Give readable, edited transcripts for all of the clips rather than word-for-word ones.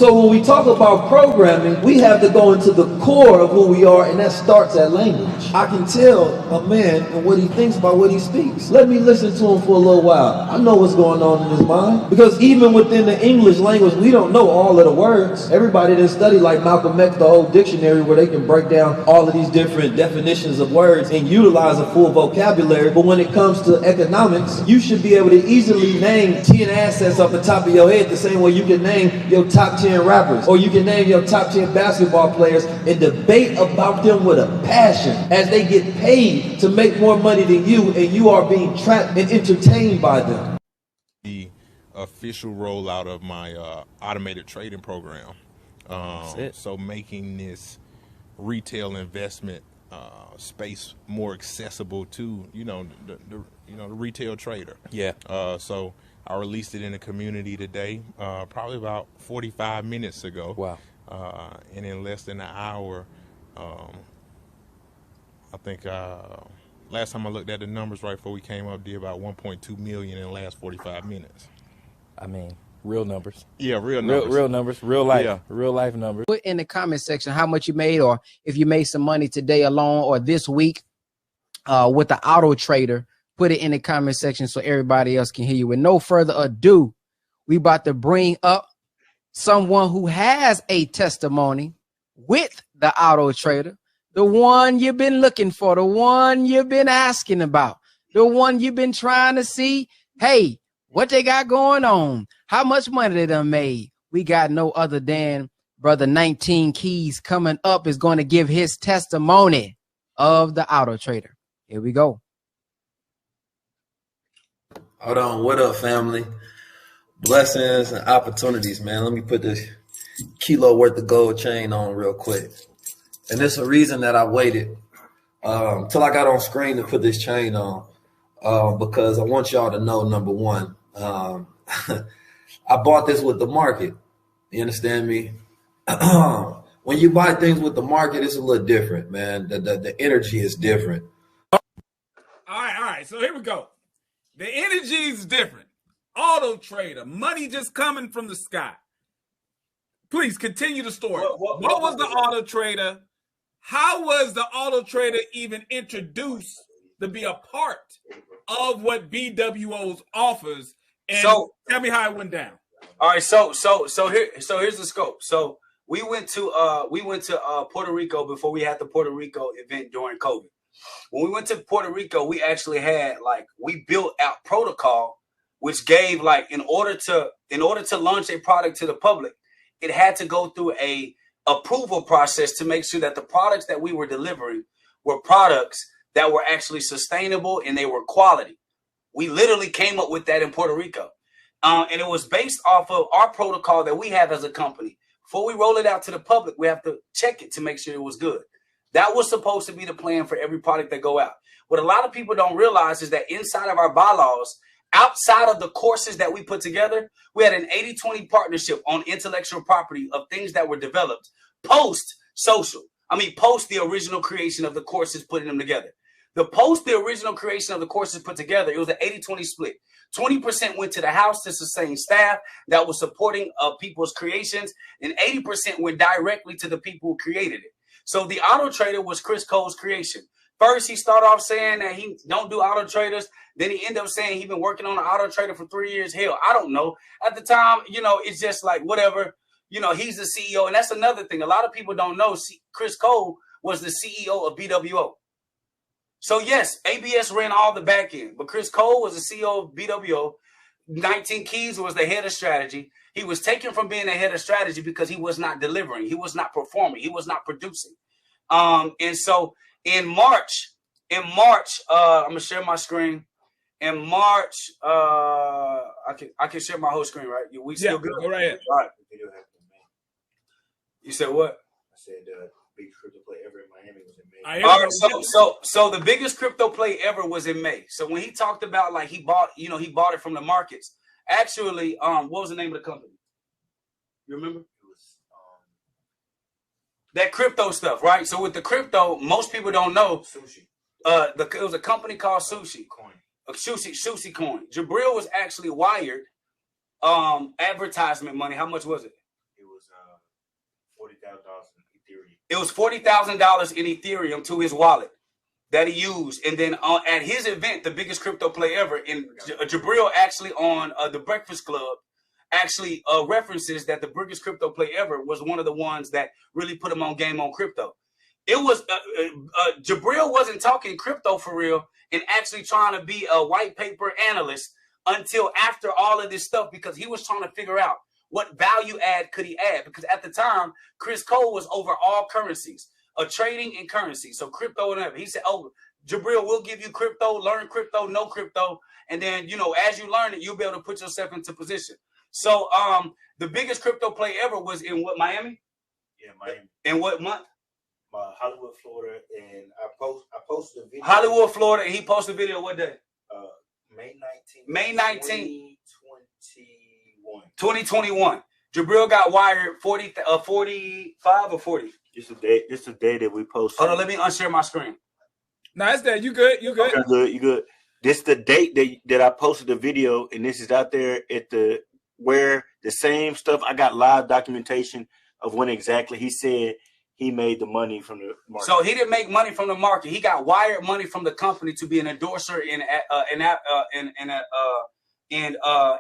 So when we talk about programming, we have to go into the core of who we are, and that starts at language. I can tell a man and what he thinks by what he speaks. Let me listen to him for a little while. I know what's going on in his mind. Because even within the English language, we don't know all of the words. Everybody didn't study like Malcolm X, the whole dictionary, where they can break down all of these different definitions of words and utilize a full vocabulary. But when it comes to economics, you should be able to easily name 10 assets off the top of your head the same way you can name your top 10 rappers, or you can name your top 10 basketball players and debate about them with a passion as they get paid to make more money than you, and you are being trapped and entertained by them. The official rollout of my automated trading program. So making this retail investment space more accessible to the retail trader. Yeah. So I released it in the community today, probably about 45 minutes ago. Wow. And in less than an hour, I think last time I looked at the numbers right before we came up, did about 1.2 million in the last 45 minutes. I mean, real numbers. Yeah, real numbers. Real numbers, real life, Yeah. real life numbers. Put in the comment section how much you made, or if you made some money today alone or this week with the auto trader. Put it in the comment section so everybody else can hear you. With no further ado, we about to bring up someone who has a testimony with the auto trader, the one you've been looking for, the one you've been asking about, the one you've been trying to see. Hey, what they got going on? How much money they done made? We got no other than Brother 19 Keys coming up, is going to give his testimony of the auto trader. Here we go. Hold on, what up, family? Blessings and opportunities, man. Let me put this kilo worth of gold chain on real quick. And there's a reason that I waited till I got on screen to put this chain on, because I want y'all to know, number one, I bought this with the market. You understand me? When you buy things with the market, it's a little different, man. The energy is different. All right. So here we go. The energy is different. Auto trader, money just coming from the sky. Please continue the story. What was the auto trader? How was the auto trader even introduced to be a part of what BWO's offers? And so tell me how it went down. All right, so here's the scope. So we went to Puerto Rico before we had the Puerto Rico event during COVID. When we went to Puerto Rico, we actually had we built out protocol, which gave in order to launch a product to the public, it had to go through a approval process to make sure that the products that we were delivering were products that were actually sustainable and they were quality. We literally came up with that in Puerto Rico. And it was based off of our protocol that we have as a company. Before we roll it out to the public, we have to check it to make sure it was good. That was supposed to be the plan for every product that go out. What a lot of people don't realize is that inside of our bylaws, outside of the courses that we put together, we had an 80-20 partnership on intellectual property of things that were developed post the original creation of the courses, putting them together. The original creation of the courses put together, it was an 80-20 split. 20% went to the house to sustain staff that was supporting people's creations, and 80% went directly to the people who created it. So the auto trader was Chris Cole's creation. First, he started off saying that he don't do auto traders. Then he ended up saying he's been working on an auto trader for 3 years. Hell, I don't know. At the time, it's just whatever. He's the CEO. And that's another thing. A lot of people don't know. Chris Cole was the CEO of BWO. So, yes, ABS ran all the back end. But Chris Cole was the CEO of BWO. 19 Keys was the head of strategy. He was taken from being the head of strategy because he was not delivering. He was not performing. He was not producing. And so in March, I'm going to share my screen. In March, I can share my whole screen, right? We still good? Go right ahead. All right. You said what? I said biggest crypto play ever in Miami was in May. All right, so the biggest crypto play ever was in May. So when he talked about he bought it from the markets. Actually, what was the name of the company? You remember? It was that crypto stuff, right? So with the crypto, most people don't know. Sushi. It was a company called Sushi Coin. Sushi Coin. Jabril was actually wired advertisement money. How much was it? It was in Ethereum. It was $40,000 in Ethereum to his wallet that he used. And then at his event, the biggest crypto play ever, and Jabril actually on the Breakfast Club actually references that the biggest crypto play ever was one of the ones that really put him on game on crypto. It was Jabril wasn't talking crypto for real and actually trying to be a white paper analyst until after all of this stuff, because he was trying to figure out what value add could he add, because at the time Chris Cole was over all currencies, trading and currency, so crypto and whatever. He said, "Oh, Jabril, we'll give you crypto, learn crypto, know crypto, and then as you learn it, you'll be able to put yourself into position." So the biggest crypto play ever was in what, Miami? Yeah, Miami. In what month? Hollywood, Florida, and I posted a video. Hollywood, Florida, and he posted a video what day? May 19th. May 19th. 2021. 2021. Jabril got wired 45 or 40. This is the day that we posted. Hold on, let me unshare my screen. No, it's there. You good? You good? Okay, you good. This is the date that I posted the video, and this is out there at where the same stuff. I got live documentation of when exactly he said he made the money from the market. So he didn't make money from the market. He got wired money from the company to be an endorser and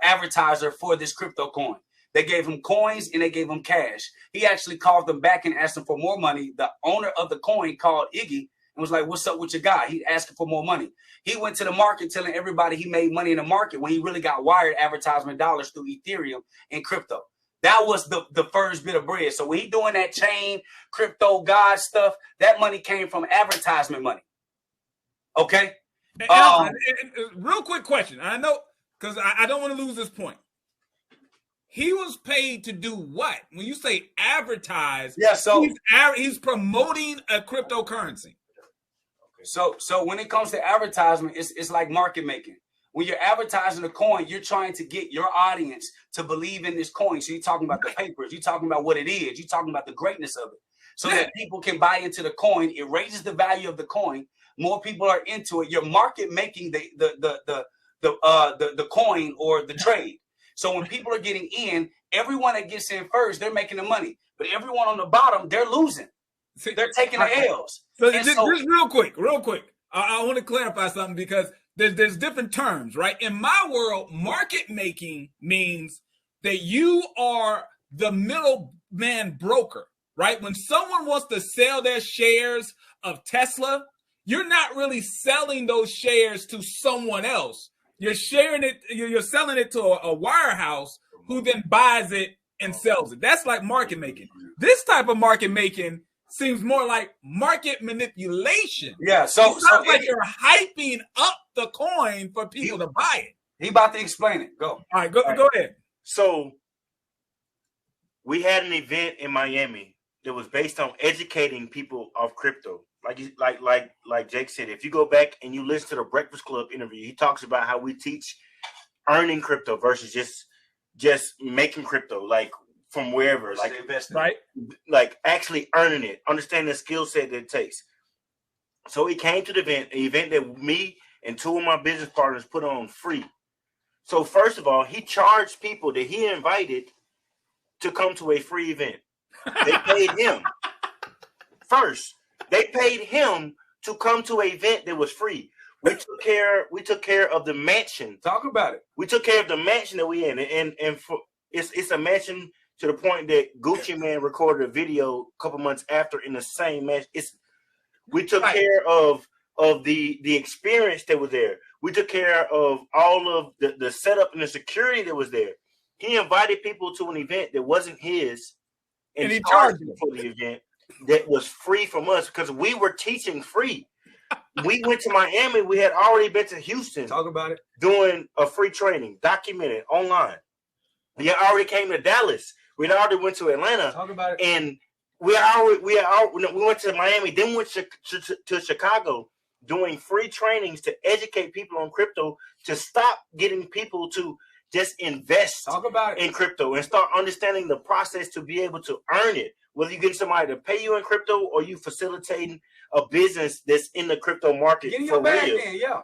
advertiser for this crypto coin. They gave him coins and they gave him cash. He actually called them back and asked them for more money. The owner of the coin called Iggy and was like, "What's up with your guy?" He asked for more money. He went to the market telling everybody he made money in the market when he really got wired advertisement dollars through Ethereum and crypto. That was the first bit of bread. So when he doing that chain, crypto, God stuff, that money came from advertisement money. Okay? And real quick question. I know, because I don't want to lose this point. He was paid to do what? When you say advertise, yeah, so he's promoting a cryptocurrency. So when it comes to advertisement, it's like market making. When you're advertising a coin, you're trying to get your audience to believe in this coin. So you're talking about the papers, you're talking about what it is, you're talking about the greatness of it, so that people can buy into the coin. It raises the value of the coin. More people are into it. You're market making the coin or the trade. So when people are getting in, everyone that gets in first, they're making the money. But everyone on the bottom, they're losing. They're taking the L's. So just real quick. I want to clarify something, because there's different terms, right? In my world, market making means that you are the middleman broker, right? When someone wants to sell their shares of Tesla, you're not really selling those shares to someone else. You're sharing it. You're selling it to a wirehouse who then buys it and sells it. That's like market making. This type of market making seems more like market manipulation. Yeah, so it sounds like you're hyping up the coin for people to buy it. He about to explain it. Go. All right, go ahead. So we had an event in Miami that was based on educating people of crypto. Like Jake said, if you go back and you listen to the Breakfast Club interview, he talks about how we teach earning crypto versus just making crypto, like from wherever, like investing, right? Like actually earning it, understanding the skill set that it takes. So he came to the event that me and two of my business partners put on free. So first of all, he charged people that he invited to come to a free event. They paid him first. They paid him to come to an event that was free. We took care of the mansion. Talk about it. We took care of the mansion that we in, and it's a mansion to the point that Gucci Man recorded a video a couple months after in the same mansion. We took care of the experience that was there. We took care of all of the setup and the security that was there. He invited people to an event that wasn't his, and he charged them for the event that was free from us because we were teaching free. We went to Miami. We had already been to Houston. Talk about it. Doing a free training, documented online. We had already came to Dallas. We already went to Atlanta. Talk about it. And we went to Miami, then went to Chicago, doing free trainings to educate people on crypto, to stop getting people to just invest in crypto and start understanding the process to be able to earn it. Whether you get somebody to pay you in crypto or you facilitating a business that's in the crypto market. Get in your bag then, yeah.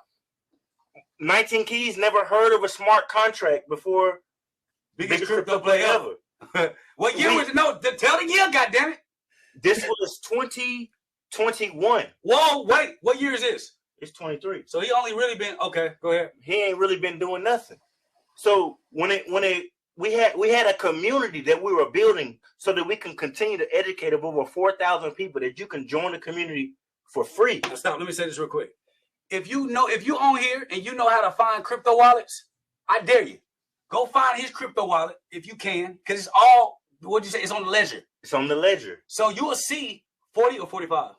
19 Keys never heard of a smart contract before. Biggest crypto play ever. What year was it? No, tell the year, goddammit. This was 2021. Whoa, wait, what year is this? It's 23. So he only really been okay. Go ahead. He ain't really been doing nothing. So we had a community that we were building so that we can continue to educate of over 4,000 people that you can join the community for free. Now stop. Let me say this real quick. If you own here and you know how to find crypto wallets, I dare you. Go find his crypto wallet if you can, because it's all, what'd you say? It's on the ledger. It's on the ledger. So you will see 40 or 45.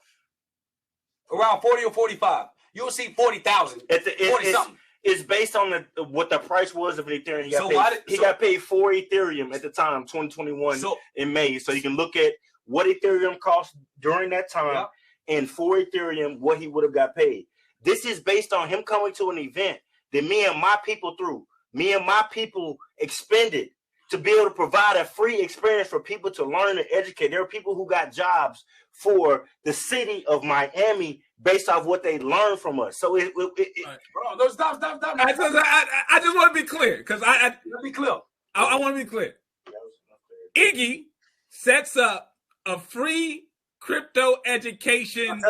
Around 40 or 45. You'll see 40,000. 40 something. It's based on what the price was of an Ethereum. He So got paid 4 Ethereum at the time, 2021 in May. So you can look at what Ethereum cost during that time and 4 Ethereum, what he would have got paid. This is based on him coming to an event that me and my people expended to be able to provide a free experience for people to learn and educate. There are people who got jobs for the city of Miami based off what they learned from us. So bro, stop. I just want to be clear because Let me be clear. I want to be clear. Iggy sets up a free crypto education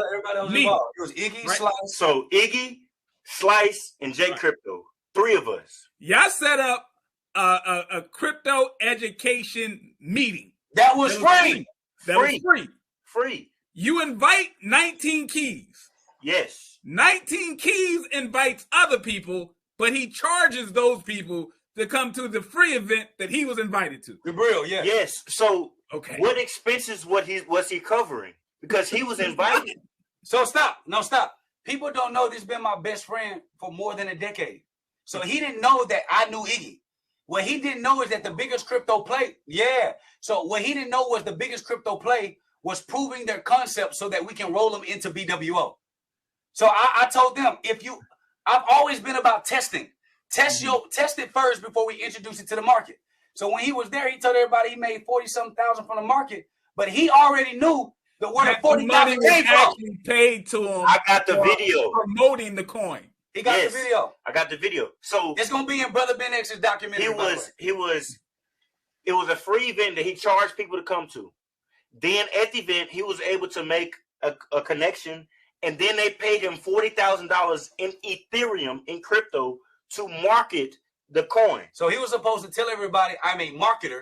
meeting. It was Iggy, Right. Slice. So Iggy, Slice, and J Crypto, 3 of us. Y'all set up a crypto education meeting. That was free. That was free. Free. You invite 19 keys. Yes. 19 keys invites other people, but he charges those people to come to the free event that he was invited to. Gabriel, yeah. Yes. So Okay. what expenses was he covering? Because he was invited. So stop. No, stop. People don't know this has been my best friend for more than a decade. So he didn't know that I knew Iggy. What he didn't know is that the biggest crypto play, So what he didn't know was the biggest crypto play was proving their concept so that we can roll them into BWO. So I told them, I've always been about testing. Test it first before we introduce it to the market. So when he was there, he told everybody he made 40-something thousand from the market, but he already knew the where the 40,000 came from. Actually paid to him. I got the video Promoting the coin. He got the video. I got the video. So It's gonna be in Brother Ben X's documentary. it was a free event that he charged people to come to. Then at the event, he was able to make a connection, and then they paid him $40,000 in Ethereum in crypto to market the coin. So he was supposed to tell everybody, I'm a marketer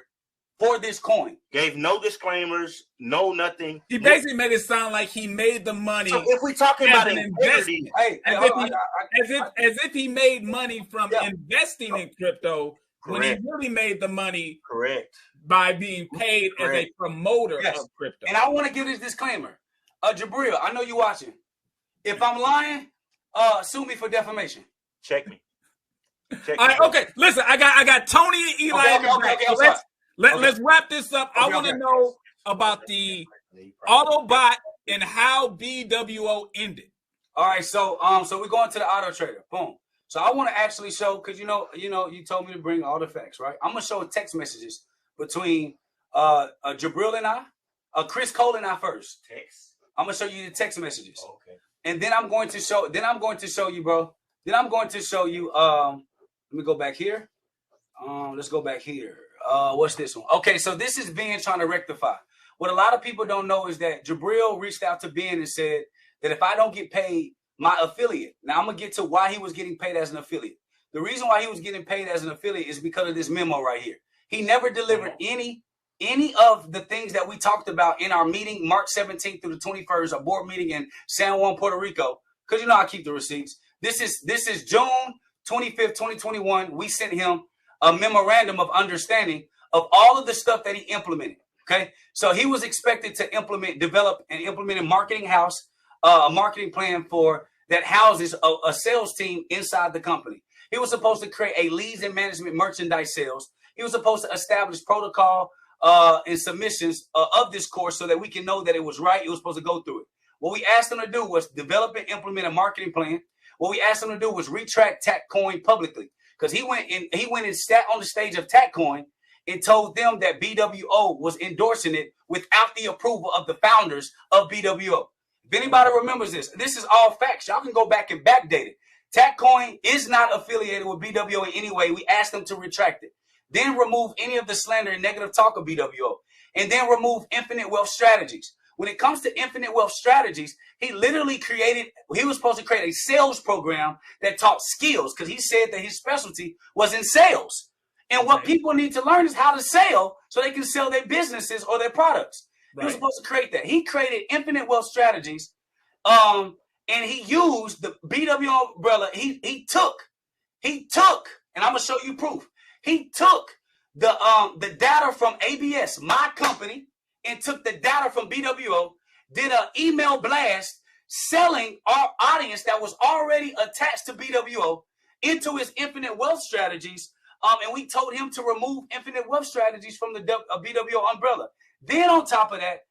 for this coin. Gave no disclaimers, no nothing. He basically made it sound like he made the money. So if we're talking about an integrity, investment. As if he made money from investing in crypto when he really made the money by being paid as a promoter of crypto. And I want to give this disclaimer. Jabril, I know you're watching. If I'm lying, sue me for defamation. Check me. All right, okay. Listen, I got Tony and Eli. Let's wrap this up. I want to know about the Autobot and how BWO ended. All right, so we're going to the auto trader. Boom. So I want to actually show, because you told me to bring all the facts, right? I'm gonna show text messages between Jabril and I, Chris Cole and I first. Text. I'm gonna show you the text messages. Okay. And then I'm going to show you, bro. Then I'm going to show you. Let me go back here. Let's go back here. What's this one? Okay, so this is Ben trying to rectify. What a lot of people don't know is that Jabril reached out to Ben and said that if I don't get paid, my affiliate. Now I'm gonna get to why he was getting paid as an affiliate. The reason why he was getting paid as an affiliate is because of this memo right here. He never delivered any of the things that we talked about in our meeting, March 17th through the 21st, our board meeting in San Juan, Puerto Rico. Because I keep the receipts. This is June 25th, 2021. We sent him a memorandum of understanding of all of the stuff that he implemented. Okay, so he was expected to develop and implement a marketing house, a marketing plan for that houses a sales team inside the company. He was supposed to create a leads and management merchandise sales. He was supposed to establish protocol and submissions of this course so that we can know that it was right. He was supposed to go through it. What we asked him to do was develop and implement a marketing plan. What we asked him to do was retract TACCoin publicly, because he went and sat on the stage of TACCoin and told them that BWO was endorsing it without the approval of the founders of BWO. If anybody remembers this is all facts. Y'all can go back and backdate it. TACCoin is not affiliated with BWO in any way. We asked them to retract it. Then remove any of the slander and negative talk of BWO. And then remove Infinite Wealth Strategies. when it comes to Infinite Wealth Strategies, he literally was supposed to create a sales program that taught skills, because he said that his specialty was in sales. And what people need to learn is how to sell so they can sell their businesses or their products. Right. He was supposed to create that. He created Infinite Wealth Strategies, and he used the BWO umbrella. He took, and I'm gonna show you proof. He took the data from ABS, my company, and took the data from BWO, did an email blast selling our audience that was already attached to BWO into his Infinite Wealth Strategies. And we told him to remove Infinite Wealth Strategies from the BWO umbrella. Then on top of that,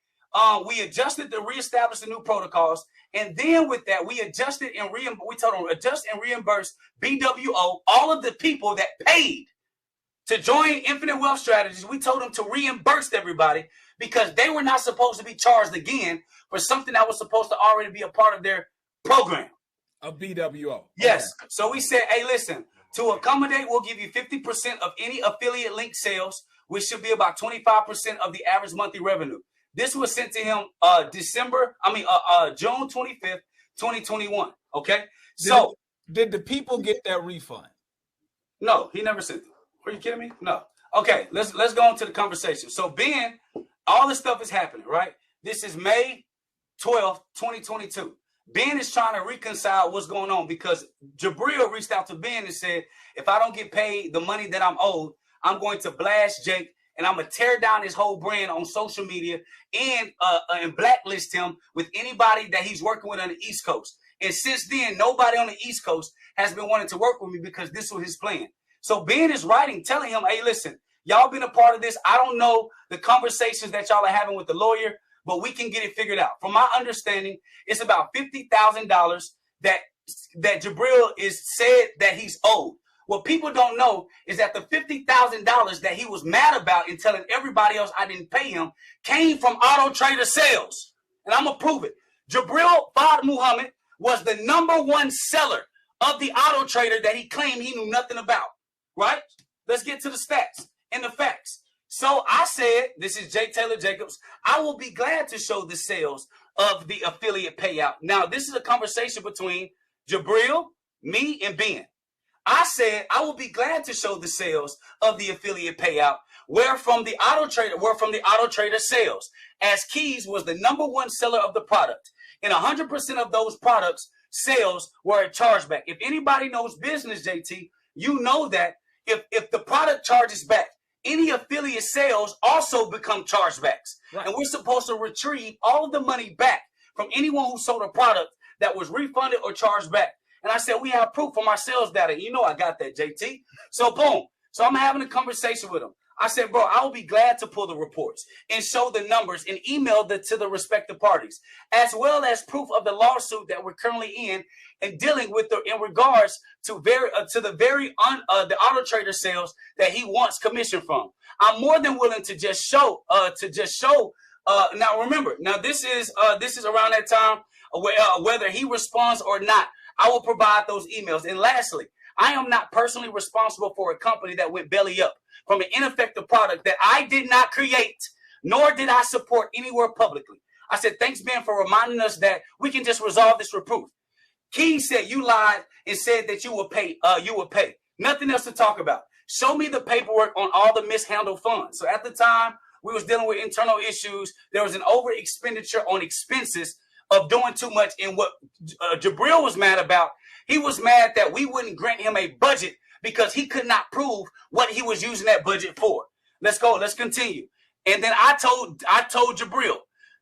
we adjusted to reestablish the new protocols. And then with that, we adjusted and we told him adjust and reimburse BWO, all of the people that paid to join Infinite Wealth Strategies. We told them to reimburse everybody because they were not supposed to be charged again for something that was supposed to already be a part of their program. A BWO. Yes. Okay. So we said, hey, listen, to accommodate, we'll give you 50% of any affiliate link sales, which should be about 25% of the average monthly revenue. This was sent to him June 25th, 2021. Okay. So did the people get that refund? No, he never sent it. Are you kidding me? No. Okay, let's go on to the conversation. So Ben, all this stuff is happening, right? This is May 12th, 2022. Ben is trying to reconcile what's going on because Jabril reached out to Ben and said, if I don't get paid the money that I'm owed, I'm going to blast Jake and I'm going to tear down his whole brand on social media and blacklist him with anybody that he's working with on the East Coast. And since then, nobody on the East Coast has been wanting to work with me because this was his plan. So Ben is writing, telling him, hey, listen, y'all been a part of this. I don't know the conversations that y'all are having with the lawyer, but we can get it figured out. From my understanding, it's about $50,000 that Jabril is said that he's owed. What people don't know is that the $50,000 that he was mad about and telling everybody else I didn't pay him came from Auto Trader Sales. And I'm going to prove it. Jabril Fard Muhammad was the #1 seller of the Auto Trader that he claimed he knew nothing about. Right? Let's get to the stats and the facts. So I said, this is Jake Taylor Jacobs. I will be glad to show the sales of the affiliate payout. Now, this is a conversation between Jabril, me, and Ben. I said, I will be glad to show the sales of the affiliate payout where from the Auto Trader sales, as Keys was the #1 seller of the product. And 100% of those products sales were a chargeback. If anybody knows business, JT, you know that if the product charges back, any affiliate sales also become chargebacks. Right. And we're supposed to retrieve all of the money back from anyone who sold a product that was refunded or charged back. And I said, we have proof from our sales data. You know I got that, JT. So boom. So I'm having a conversation with him. I said, bro, I will be glad to pull the reports and show the numbers and email to the respective parties, as well as proof of the lawsuit that we're currently in and dealing with in regards to the Auto Trader sales that he wants commission from. I'm more than willing to just show. Now remember, this is around that time whether he responds or not. I will provide those emails. And lastly, I am not personally responsible for a company that went belly up from an ineffective product that I did not create, nor did I support anywhere publicly. I said, thanks, Ben, for reminding us that we can just resolve this with proof. Key said you lied and said that you will pay. Nothing else to talk about. Show me the paperwork on all the mishandled funds. So at the time, we was dealing with internal issues. There was an over expenditure on expenses of doing too much. And what Jabril was mad about, he was mad that we wouldn't grant him a budget because he could not prove what he was using that budget for. Let's go. Let's continue. And then I told Jabril,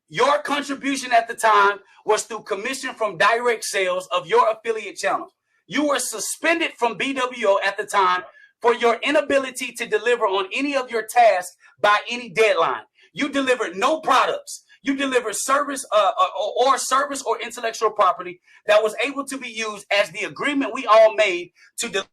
your contribution at the time was through commission from direct sales of your affiliate channel. You were suspended from BWO at the time for your inability to deliver on any of your tasks by any deadline. You delivered no products. You delivered service or intellectual property that was able to be used as the agreement we all made to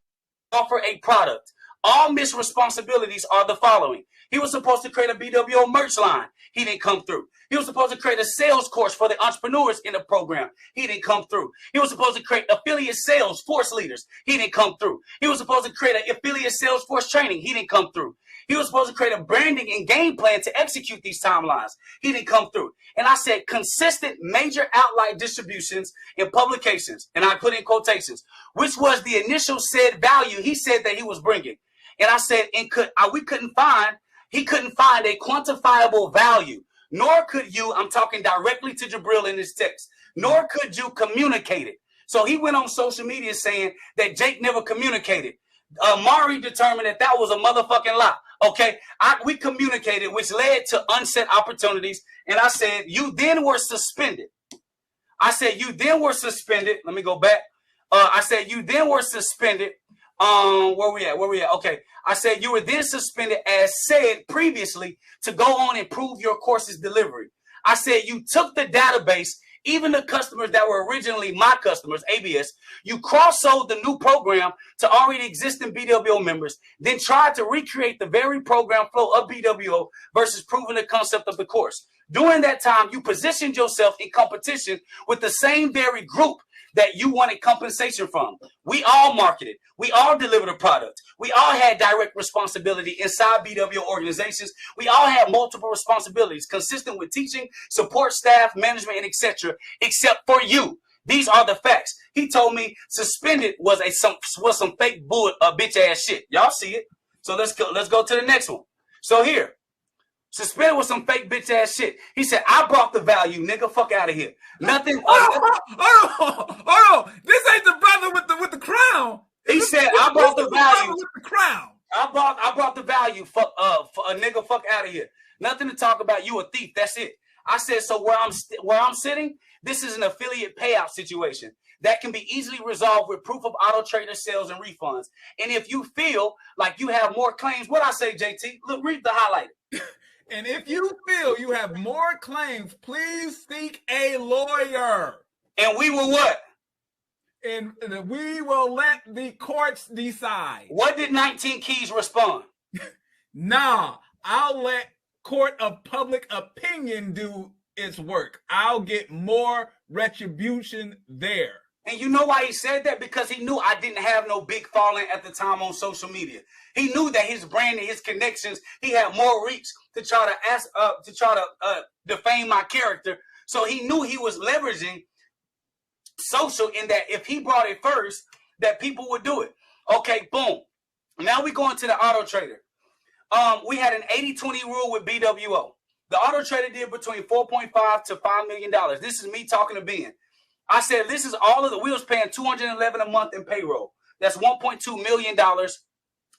offer a product. All missed responsibilities are the following. He was supposed to create a BWO merch line. He didn't come through. He was supposed to create a sales course for the entrepreneurs in the program. He didn't come through. He was supposed to create affiliate sales force leaders. He didn't come through. He was supposed to create an affiliate sales force training. He didn't come through. He was supposed to create a branding and game plan to execute these timelines. He didn't come through. And I said, consistent major outline distributions and publications, and I put in quotations, which was the initial said value he said that he was bringing. And I said, he couldn't find a quantifiable value, nor could you, I'm talking directly to Jabril in this text, nor could you communicate it. So he went on social media saying that Jake never communicated. Mari determined that was a motherfucking lie. Okay, we communicated, which led to unset opportunities. And I said, you then were suspended. Let me go back. I said, you then were suspended. Where we at? Okay. I said, you were then suspended as said previously to go on and improve your course's delivery. I said, you took the database, even the customers that were originally my customers, ABS, you cross-sold the new program to already existing BWO members, then tried to recreate the very program flow of BWO versus proving the concept of the course. During that time, you positioned yourself in competition with the same very group that you wanted compensation from. We all marketed. We all delivered a product. We all had direct responsibility inside BWO organizations. We all had multiple responsibilities consistent with teaching, support staff, management, and etc. except for you. These are the facts. He told me suspended was some fake bull, bitch ass shit. Y'all see it. So let's go to the next one. So here, suspended was some fake bitch ass shit. He said, I brought the value, nigga. Fuck out of here. Nothing. Hold on. This ain't the brother with the crown. He said, I brought the value. With the crown. I brought the value. For a nigga. Fuck out of here. Nothing to talk about. You a thief. That's it. I said, so where I'm sitting, this is an affiliate payout situation that can be easily resolved with proof of auto trader sales and refunds. And if you feel like you have more claims, what I say, JT? Look, read the highlighter. And if you feel you have more claims, please seek a lawyer. And we will what? And we will let the courts decide. What did 19 Keys respond? Nah, I'll let court of public opinion do its work. I'll get more retribution there. And you know why he said that? Because he knew I didn't have no big following at the time on social media. He knew that his brand and his connections, he had more reach to try to defame my character. So he knew he was leveraging social in that if he brought it first, that people would do it. Okay, boom. Now we go into the auto trader. We had an 80-20 rule with BWO. The auto trader did between $4.5 to $5 million. This is me talking to Ben. I said, this is all of we was paying $211 a month in payroll. That's $1.2 million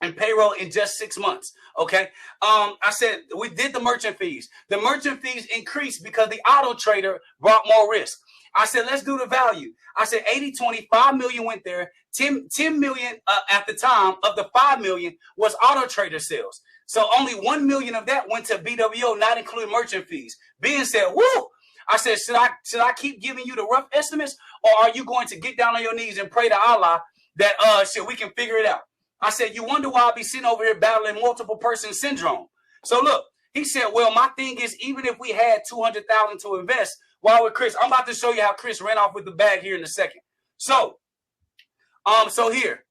in payroll in just 6 months. Okay. I said, we did the merchant fees. The merchant fees increased because the auto trader brought more risk. I said, let's do the value. I said 80-20, 5 million went there. 10 million at the time of the 5 million was auto trader sales. So only 1 million of that went to BWO, not including merchant fees. Ben said, woo. I said, should I keep giving you the rough estimates, or are you going to get down on your knees and pray to Allah that we can figure it out? I said, you wonder why I be sitting over here battling multiple person syndrome. So look, he said, well, my thing is, even if we had 200,000 to invest, while with Chris, I'm about to show you how Chris ran off with the bag here in a second. So here,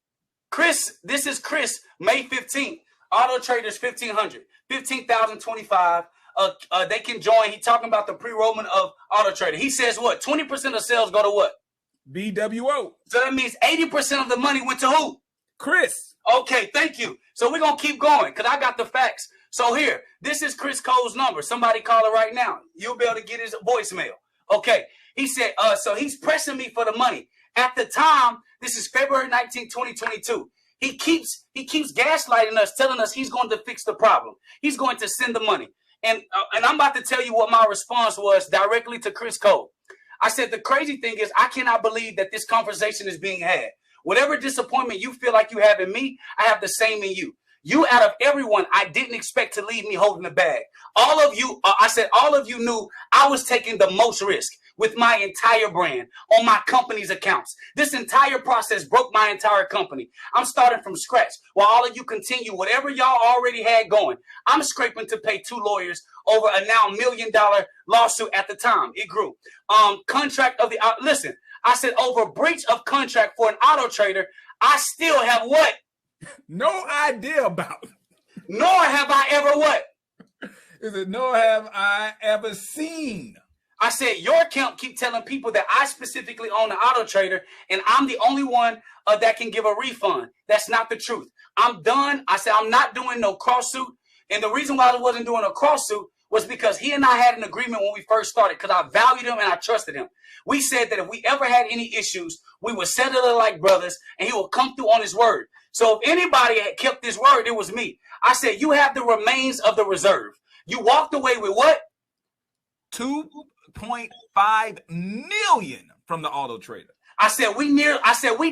Chris, this is Chris, May 15th, Auto Traders 1,500, 15,025. They can join. He talking about the pre-rollment of auto trader. He says what? 20% of sales go to what? BWO. So that means 80% of the money went to who? Chris. Okay, thank you. So we're going to keep going because I got the facts. So here, this is Chris Cole's number. Somebody call it right now. You'll be able to get his voicemail. Okay. He said, so he's pressing me for the money. At the time, this is February 19, 2022. He keeps gaslighting us, telling us he's going to fix the problem. He's going to send the money. And I'm about to tell you what my response was directly to Chris Cole. I said, the crazy thing is I cannot believe that this conversation is being had. Whatever disappointment you feel like you have in me, I have the same in you. You, out of everyone, I didn't expect to leave me holding the bag. All of you, I said, all of you knew I was taking the most risk with my entire brand on my company's accounts. This entire process broke my entire company. I'm starting from scratch while all of you continue whatever y'all already had going. I'm scraping to pay 2 lawyers over a now $1 million lawsuit at the time. It grew. Contract of the, listen, I said over breach of contract for an auto trader, I still have what? No idea about. Nor have I ever what? Is it nor have I ever seen? I said, your account keep telling people that I specifically own the Auto Trader and I'm the only one that can give a refund. That's not the truth. I'm done. I said, I'm not doing no cross suit. And the reason why I wasn't doing a cross suit was because he and I had an agreement when we first started because I valued him and I trusted him. We said that if we ever had any issues, we would settle it like brothers and he would come through on his word. So if anybody had kept his word, it was me. I said, you have the remains of the reserve. You walked away with what? 2.5 million from the Auto Trader. I said we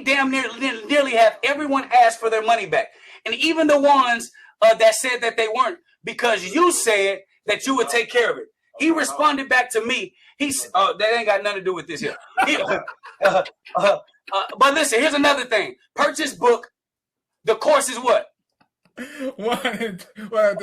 damn nearly have everyone ask for their money back. And even the ones that said that they weren't, because you said that you would take care of it. He responded back to me. That ain't got nothing to do with this here. But listen, here's another thing. Purchase book. The course is what? Okay. All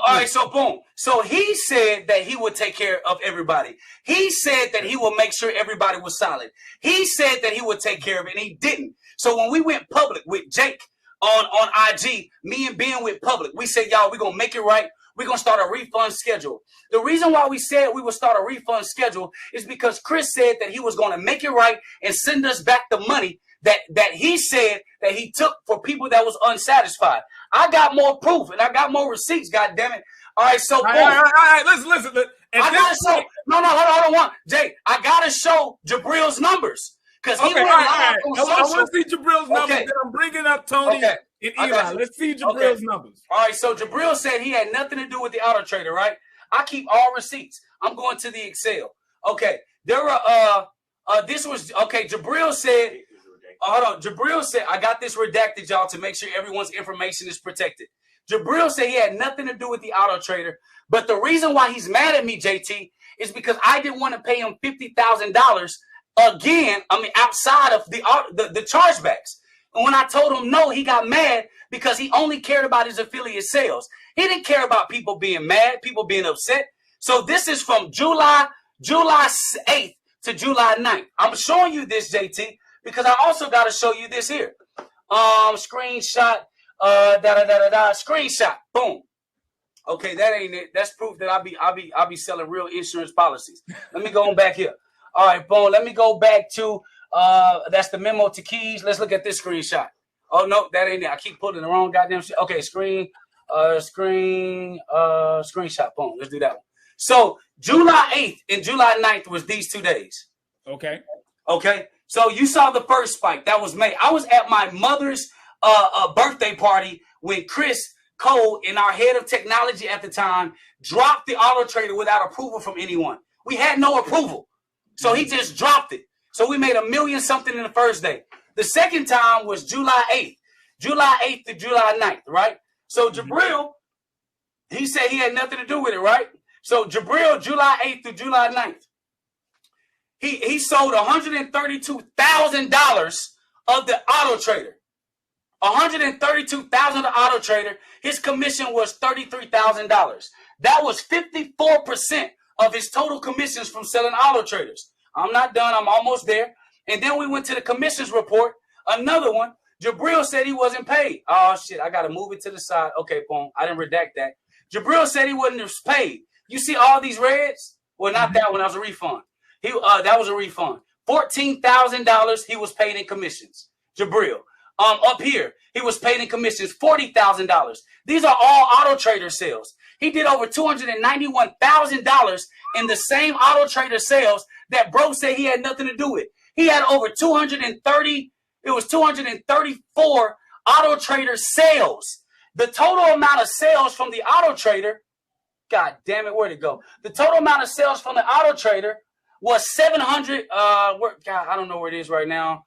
right, so boom. So he said that he would take care of everybody. He said that he will make sure everybody was solid. He said that he would take care of it, and he didn't. So when we went public with Jake on IG, me and Ben went public. We said, y'all, we're going to make it right. We're going to start a refund schedule. The reason why we said we would start a refund schedule is because Chris said that he was going to make it right and send us back the money that he said that he took for people that was unsatisfied. I got more proof and I got more receipts, God damn it. All right, so all right, listen. I gotta show. No, hold on, Jay. I gotta show Jabril's numbers because he went live on social. I want to see Jabril's numbers. Then I'm bringing up Tony and Eli. Let's see Jabril's numbers. All right, so Jabril said he had nothing to do with the Auto Trader, right? I keep all receipts. I'm going to the Excel. Okay, there were Jabril said. Hold on. Jabril said, I got this redacted, y'all, to make sure everyone's information is protected. Jabril said he had nothing to do with the Auto Trader. But the reason why he's mad at me, JT, is because I didn't want to pay him $50,000 again, outside of the chargebacks. And when I told him no, he got mad because he only cared about his affiliate sales. He didn't care about people being mad, people being upset. So this is from July 8th to July 9th. I'm showing you this, JT, because I also got to show you this here. Screenshot, screenshot, boom. Okay, that ain't it. That's proof that I'll be selling real insurance policies. Let me go on back here. All right, boom. Let me go back to that's the memo to Keys. Let's look at this screenshot. Oh no, that ain't it. I keep putting the wrong goddamn shit. Okay, screenshot. Boom. Let's do that one. So July 8th and July 9th was these 2 days. Okay. So you saw the first spike. That was May. I was at my mother's birthday party when Chris Cole, and our head of technology at the time, dropped the Auto Trader without approval from anyone. We had no approval. So he just dropped it. So we made $1 million something in the first day. The second time was July 8th. July 8th to July 9th, right? So Jabril, he said he had nothing to do with it, right? So Jabril, July 8th to July 9th. He sold $132,000 of the Auto Trader. $132,000 of the Auto Trader. His commission was $33,000. That was 54% of his total commissions from selling Auto Traders. I'm not done. I'm almost there. And then we went to the commissions report. Another one. Jabril said he wasn't paid. Oh, shit. I got to move it to the side. Okay, boom. I didn't redact that. Jabril said he wasn't paid. You see all these reds? Well, not that one. That was a refund. That was a refund. $14,000 he was paid in commissions. Jabril. Up here, he was paid in commissions $40,000. These are all Auto Trader sales. He did over $291,000 in the same Auto Trader sales that bro said he had nothing to do with. He had over 234 Auto Trader sales. The total amount of sales from the Auto Trader, God damn it, where'd it go? The total amount of sales from the Auto Trader was 700. I don't know where it is right now.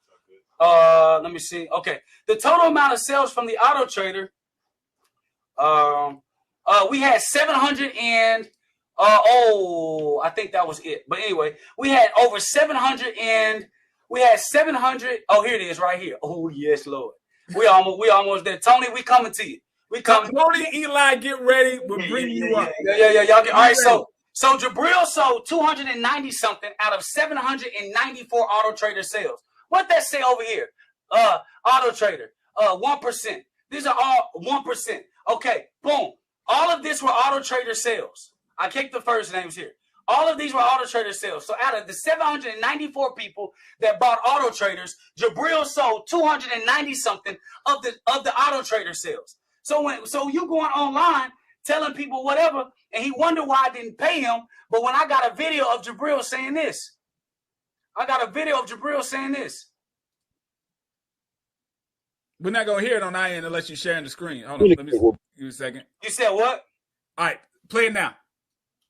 Let me see. Okay. The total amount of sales from the Auto Trader, we had 700 and, I think that was it. But anyway, we had over 700 and oh, here it is right here. Oh, yes, Lord. We almost there. Tony, we coming to you. We coming. Tony, Eli, get ready. We'll bring you up. Yeah. Y'all get, all right, so Jabril sold 290 something out of 794 Auto Trader sales. What that say over here? Auto Trader, 1%. These are all 1%. Okay, boom. All of this were Auto Trader sales. I kicked the first names here. All of these were Auto Trader sales. So out of the 794 people that bought Auto Traders, Jabril sold 290 something of the Auto Trader sales. So you going online telling people whatever, and he wonder why I didn't pay him. But when I got a video of Jabril saying this, We're not gonna hear it on our end unless you're sharing the screen. Hold on, let me give you a second. You said what? All right, play it now.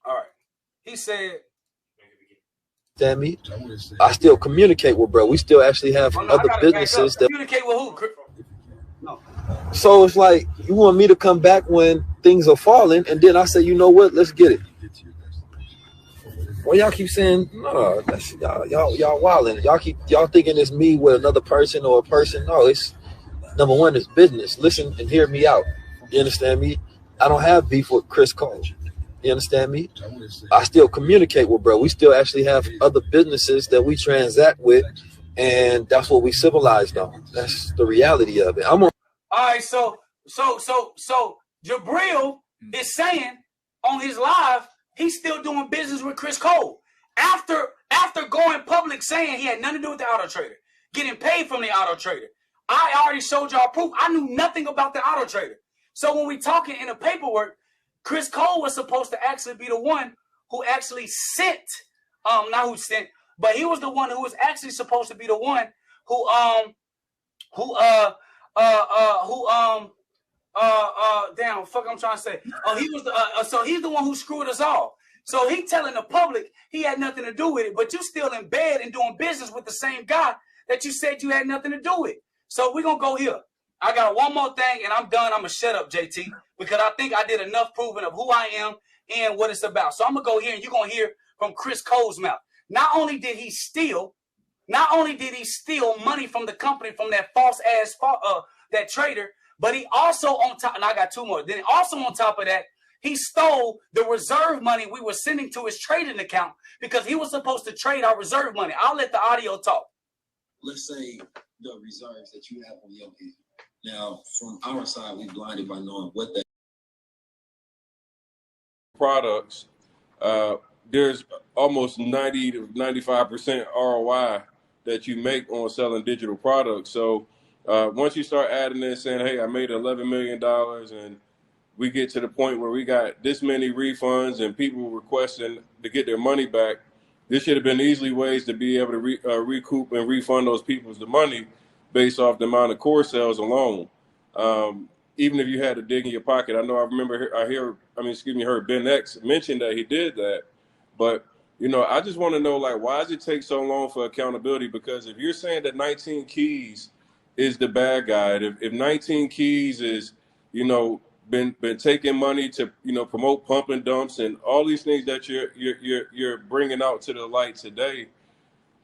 All right. He said, Understand me? I still communicate with bro. We still actually have other businesses that communicate with who? No. So it's like you want me to come back when things are falling, and then I say, you know what? Let's get it. Well, y'all keep saying no. That's y'all wilding. Y'all thinking it's me with another person or a person. No, it's number one. It's business. Listen and hear me out. You understand me? I don't have beef with Chris Cole. You understand me? I still communicate with bro. We still actually have other businesses that we transact with, and that's what we civilized on. That's the reality of it. I'm on. All right, so Jabril is saying on his live he's still doing business with Chris Cole after going public saying he had nothing to do with the Auto Trader, getting paid from the Auto Trader. I already showed y'all proof. I knew nothing about the Auto Trader. So when we talking in the paperwork, Chris Cole was supposed to actually be the one who actually sent, not who sent, but he was the one who was actually supposed to be the one who damn, fuck I'm trying to say. He was the, so he's the one who screwed us all. So he telling the public he had nothing to do with it, but you still in bed and doing business with the same guy that you said you had nothing to do with. So we're gonna go here. I got one more thing and I'm done. I'm gonna shut up, JT, because I think I did enough proving of who I am and what it's about. So I'm gonna go here and you're gonna hear from Chris Cole's mouth. Not only did he steal money from the company from that false ass that trader, but he also on top, and I got two more. Then also on top of that, he stole the reserve money we were sending to his trading account because he was supposed to trade our reserve money. I'll let the audio talk. Let's say the reserves that you have on your hand. Now, from our side, we blinded by knowing what that products. There's almost 90 to 95% ROI that you make on selling digital products. So once you start adding in saying, hey, I made $11 million and we get to the point where we got this many refunds and people requesting to get their money back, there should have been easily ways to be able to recoup and refund those people the money based off the amount of core sales alone. Even if you had to dig in your pocket, I know I remember, heard Ben X mention that he did that. But, you know, I just want to know, like, why does it take so long for accountability? Because if you're saying that 19 Keys is the bad guy, if 19 Keys is, you know, been taking money to, you know, promote pump and dumps and all these things that you're bringing out to the light today,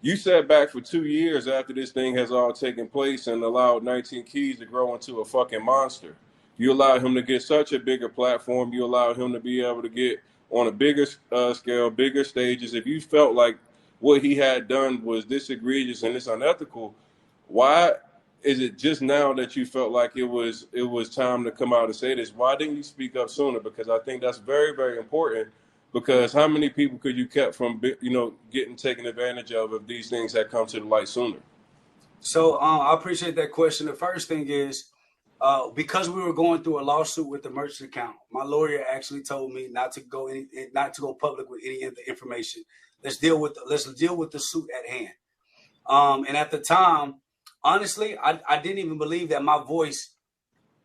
you sat back for 2 years after this thing has all taken place and allowed 19 Keys to grow into a fucking monster. You allowed him to get such a bigger platform. You allowed him to be able to get on a bigger scale, bigger stages. If you felt like what he had done was this egregious and this unethical, why is it just now that you felt like it was time to come out and say this? Why didn't you speak up sooner? Because I think that's very, very important. Because how many people could you kept from, you know, getting taken advantage of if these things had come to the light sooner? So I appreciate that question. The first thing is, because we were going through a lawsuit with the merchant account, my lawyer actually told me not to go public with any of the information. Let's deal with the suit at hand. And at the time, honestly, I didn't even believe that my voice.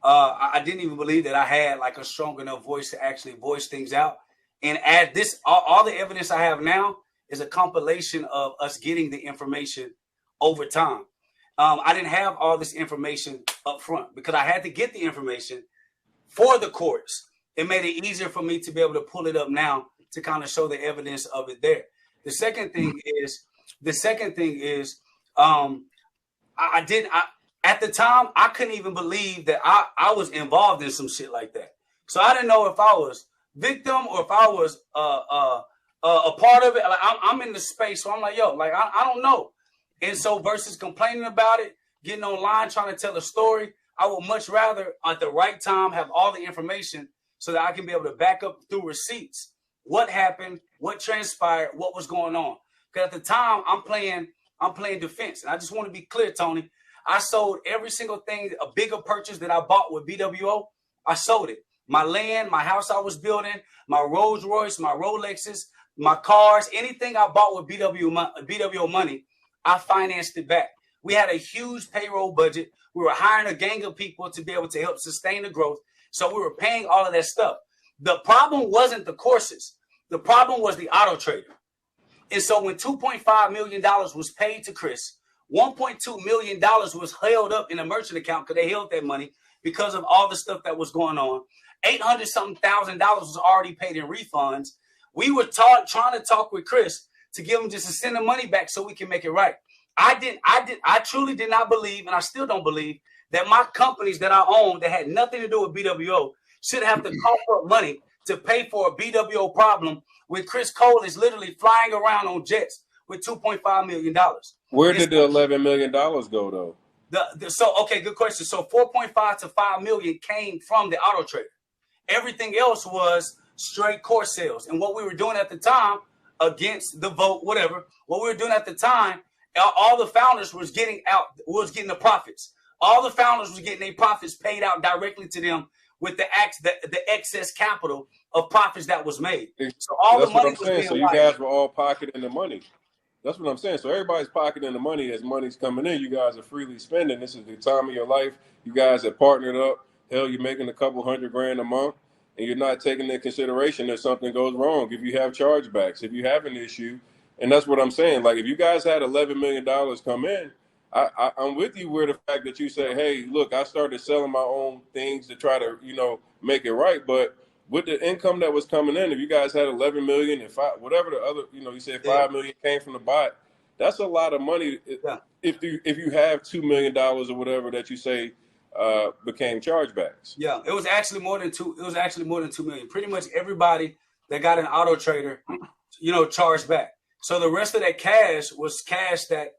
I didn't even believe that I had like a strong enough voice to actually voice things out. And add this, all the evidence I have now is a compilation of us getting the information over time. I didn't have all this information up front because I had to get the information for the courts. It made it easier for me to be able to pull it up now to kind of show the evidence of it there. The second thing is, at the time, I couldn't even believe that I was involved in some shit like that. So I didn't know if I was victim or if I was a part of it. Like I'm in the space, so I'm like, yo, like I don't know. And so versus complaining about it, getting online, trying to tell a story, I would much rather at the right time have all the information so that I can be able to back up through receipts what happened, what transpired, what was going on. Because at the time I'm playing defense. And I just want to be clear, Tony. I sold every single thing, a bigger purchase that I bought with BWO, I sold it. My land, my house I was building, my Rolls Royce, my Rolexes, my cars, anything I bought with BWO money, I financed it back. We had a huge payroll budget. We were hiring a gang of people to be able to help sustain the growth. So we were paying all of that stuff. The problem wasn't the courses. The problem was the auto trader. And so when $2.5 million was paid to Chris, $1.2 million was held up in a merchant account because they held that money because of all the stuff that was going on. $800-something thousand was already paid in refunds. We were trying to talk with Chris to give him just to send the money back so we can make it right. I truly did not believe, and I still don't believe, that my companies that I own that had nothing to do with BWO should have to cough up money to pay for a BWO problem when Chris Cole is literally flying around on jets with $2.5 million. Where did the $11 million go, though? Okay, good question. So 4.5 to 5 million came from the auto trader. Everything else was straight course sales. And what we were doing at the time against the vote, whatever, what we were doing at the time, all the founders was getting the profits. All the founders was getting their profits paid out directly to them with the excess capital of profits that was made. So all That's the money what I'm was saying. So you guys were all pocketing the money. That's what I'm saying. So everybody's pocketing the money as money's coming in. You guys are freely spending. This is the time of your life. You guys have partnered up. Hell, you're making a couple $100,000 a month, and you're not taking into consideration if something goes wrong, if you have chargebacks, if you have an issue. And that's what I'm saying. Like, if you guys had $11 million come in, I'm with you where the fact that you say, hey, look, I started selling my own things to try to, make it right. But with the income that was coming in, if you guys had 11 million and whatever the other, you said 5 million came from the bot, that's a lot of money. Yeah. If you have $2 million or whatever that you say became chargebacks. Yeah, it was actually more than two. It was actually more than 2 million. Pretty much everybody that got an auto trader, charged back. So the rest of that cash was cash that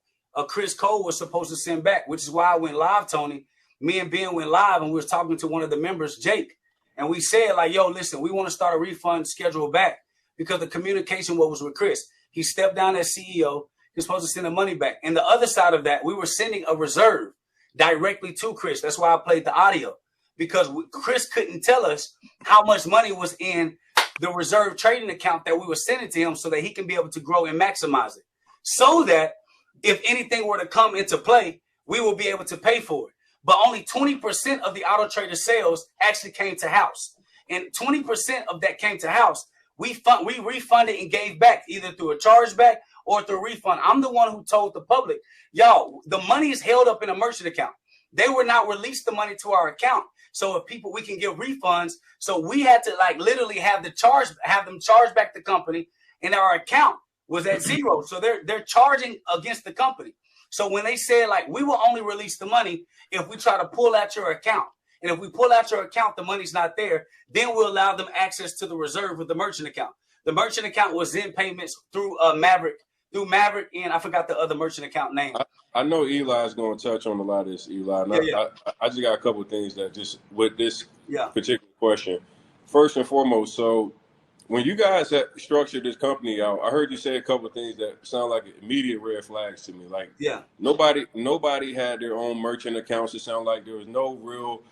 Chris Cole was supposed to send back, which is why I went live, Tony. Me and Ben went live, and we was talking to one of the members, Jake, and we said, like, yo, listen, we want to start a refund schedule back because the communication was with Chris. He stepped down as CEO. He's supposed to send the money back. And the other side of that, we were sending a reserve directly to Chris. That's why I played the audio, because Chris couldn't tell us how much money was in the reserve trading account that we were sending to him so that he can be able to grow and maximize it. So that if anything were to come into play, we will be able to pay for it. But only 20% of the auto trader sales actually came to house. And 20% of that came to house. We refunded and gave back either through a chargeback or through a refund. I'm the one who told the public, y'all, the money is held up in a merchant account. They were not released the money to our account. So if we can give refunds. So we had to literally have them charge back the company, and our account was at zero. So they're charging against the company. So when they said we will only release the money if we try to pull out your account. And if we pull out your account, the money's not there, then we'll allow them access to the reserve with the merchant account. The merchant account was in payments through Maverick, and I forgot the other merchant account name. I know Eli's going to touch on a lot of this, Eli. I just got a couple of things that just with this particular question. First and foremost, so when you guys had structured this company out, I heard you say a couple of things that sound like immediate red flags to me. Nobody had their own merchant accounts. It sounded like there was no real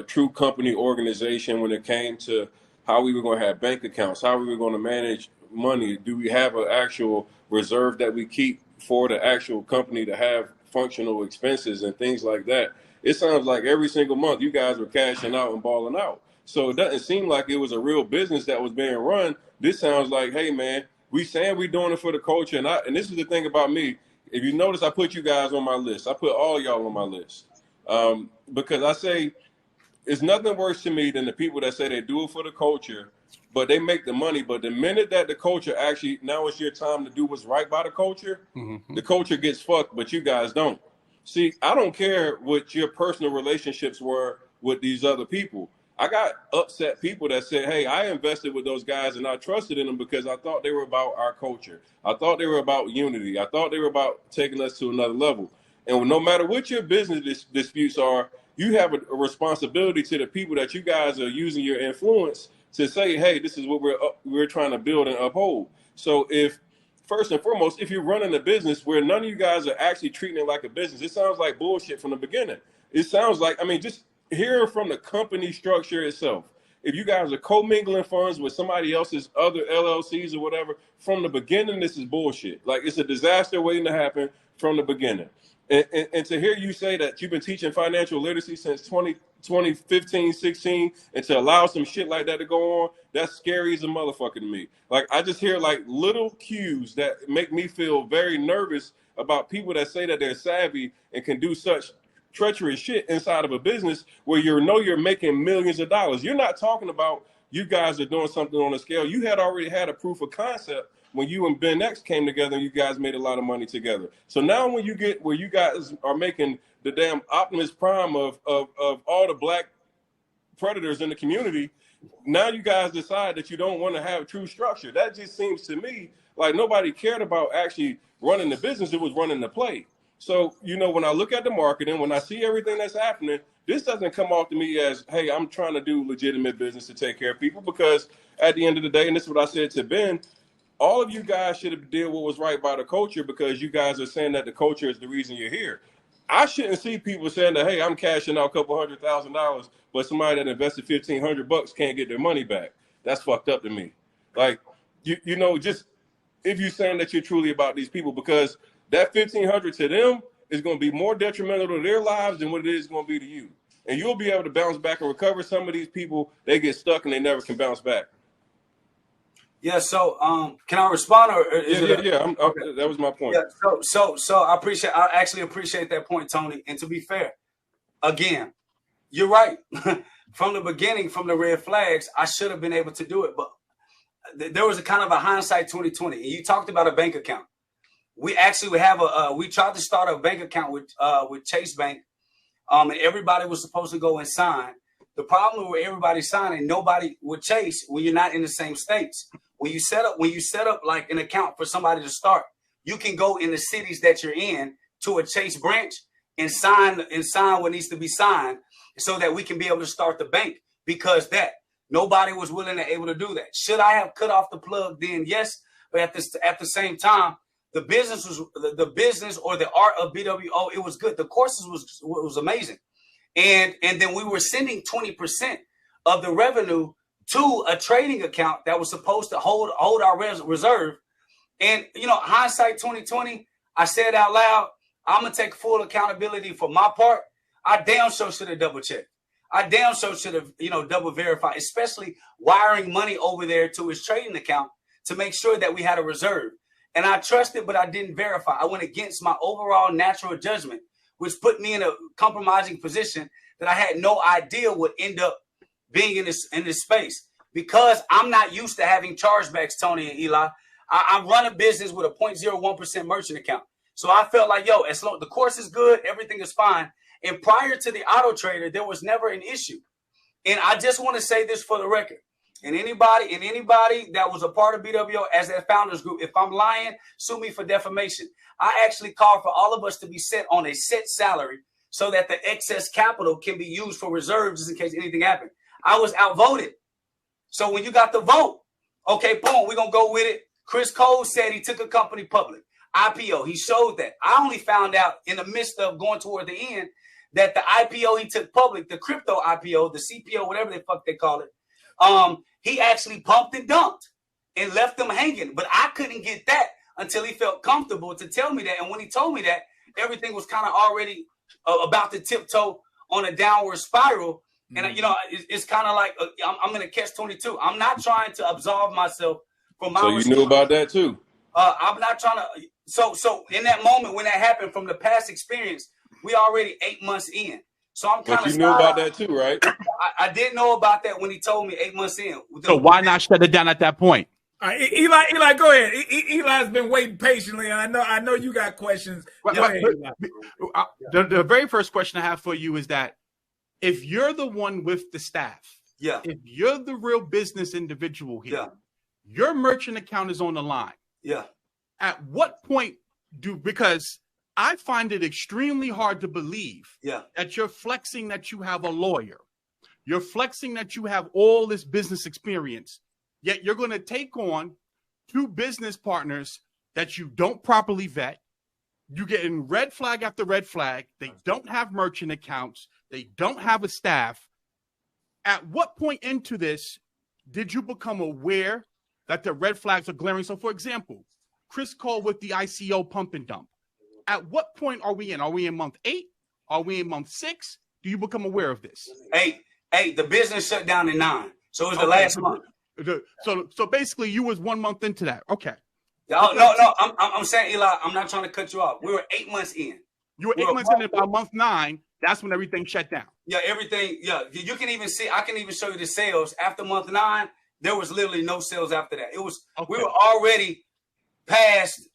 true company organization when it came to how we were going to have bank accounts, how we were going to manage money. Do we have an actual reserve that we keep for the actual company to have functional expenses and things like that? It sounds like every single month you guys were cashing out and balling out. So it doesn't seem like it was a real business that was being run. This sounds like, hey, man, we saying we're doing it for the culture. And this is the thing about me. If you notice, I put you guys on my list. I put all y'all on my list because I say it's nothing worse to me than the people that say they do it for the culture, but they make the money. But the minute that the culture actually, now it's your time to do what's right by the culture, the culture gets fucked, but you guys don't. See, I don't care what your personal relationships were with these other people. I got upset people that said, hey, I invested with those guys and I trusted in them because I thought they were about our culture. I thought they were about unity. I thought they were about taking us to another level. And no matter what your business disputes are, you have a responsibility to the people that you guys are using your influence to say, hey, this is what we're trying to build and uphold. So if, first and foremost, if you're running a business where none of you guys are actually treating it like a business, it sounds like bullshit from the beginning. It sounds like, I mean, just hearing from the company structure itself, if you guys are commingling funds with somebody else's other LLCs or whatever, from the beginning, this is bullshit. Like, it's a disaster waiting to happen from the beginning. And to hear you say that you've been teaching financial literacy since 2015, 16, and to allow some shit like that to go on, that's scary as a motherfucker to me. Like, I just hear like little cues that make me feel very nervous about people that say that they're savvy and can do such treacherous shit inside of a business where you're making millions of dollars. You're not talking about you guys are doing something on a scale. You had already had a proof of concept when you and Ben X came together and you guys made a lot of money together. So now when you get where you guys are making the damn Optimus Prime of all the black predators in the community, now you guys decide that you don't want to have true structure. That just seems to me like nobody cared about actually running the business. It was running the play. So, you know, when I look at the marketing, when I see everything that's happening, this doesn't come off to me as, hey, I'm trying to do legitimate business to take care of people, because at the end of the day, and this is what I said to Ben, all of you guys should have did what was right by the culture, because you guys are saying that the culture is the reason you're here. I shouldn't see people saying that, hey, I'm cashing out a couple $100,000, but somebody that invested $1,500 can't get their money back. That's fucked up to me. Like, you know, just if you're saying that you're truly about these people, because that $1,500 to them is going to be more detrimental to their lives than what it is going to be to you. And you'll be able to bounce back and recover. Some of these people, they get stuck and they never can bounce back. Yeah. So, can I respond, or is okay. That was my point. Yeah. So I actually appreciate that point, Tony. And to be fair, again, you're right. From the beginning, from the red flags, I should have been able to do it, but there was a kind of a hindsight 2020. And you talked about a bank account. We actually have we tried to start a bank account with Chase Bank, and everybody was supposed to go and sign. The problem with everybody signing, nobody would Chase when you're not in the same states. When you set up like an account for somebody to start, you can go in the cities that you're in to a Chase branch and sign what needs to be signed, so that we can be able to start the bank. Because that nobody was willing to able to do that. Should I have cut off the plug then? Yes, but at the same time, the business or the art of BWO, it was good. The courses was amazing. And then we were sending 20% of the revenue to a trading account that was supposed to hold our reserve. And, you know, hindsight 2020, I said out loud, I'm going to take full accountability for my part. I damn sure should have double checked. I damn sure should have, double verified, especially wiring money over there to his trading account to make sure that we had a reserve. And I trusted, but I didn't verify. I went against my overall natural judgment, which put me in a compromising position that I had no idea would end up being in this space, because I'm not used to having chargebacks, Tony and Eli. I run a business with a 0.01% merchant account. So I felt like, as long the course is good, everything is fine. And prior to the auto trader, there was never an issue. And I just want to say this for the record. And anybody that was a part of BWO as that founders group, if I'm lying, sue me for defamation. I actually called for all of us to be set on a set salary so that the excess capital can be used for reserves just in case anything happened. I was outvoted. So when you got the vote, okay, boom, we're going to go with it. Chris Cole said he took a company public. IPO, he showed that. I only found out in the midst of going toward the end that the IPO he took public, the crypto IPO, the CPO, whatever the fuck they call it, he actually pumped and dumped and left them hanging. But I couldn't get that until he felt comfortable to tell me that. And when he told me that, everything was kind of already about to tiptoe on a downward spiral. And, it's kind of like I'm in a catch-22. I'm not trying to absolve myself from my responsibility. So you knew about that too? I'm not trying to. So in that moment when that happened, from the past experience, we already 8 months in. So I'm kind of. But you knew about that too, right? I didn't know about that when he told me 8 months in. So why not shut it down at that point? All right, Eli, go ahead. Eli's been waiting patiently, and I know you got questions. The very first question I have for you is that if you're the one with the staff, if you're the real business individual here, your merchant account is on the line. Yeah. At what point because I find it extremely hard to believe that you're flexing that you have a lawyer. You're flexing that you have all this business experience, yet you're going to take on 2 business partners that you don't properly vet. You're getting red flag after red flag. They don't have merchant accounts. They don't have a staff. At what point into this did you become aware that the red flags are glaring? So, for example, Chris Cole with the ICO pump and dump. At what point are we in? Are we in month 8? Are we in month 6? Do you become aware of this? 8. The business shut down in 9. So it was the last month. So basically you was 1 month into that. Okay. No. I'm saying, Eli, I'm not trying to cut you off. We were 8 months in. You were 8 months in, and by month 9, that's when everything shut down. Yeah, everything. Yeah, you can even see. I can even show you the sales after month 9. There was literally no sales after that. It was we were already past.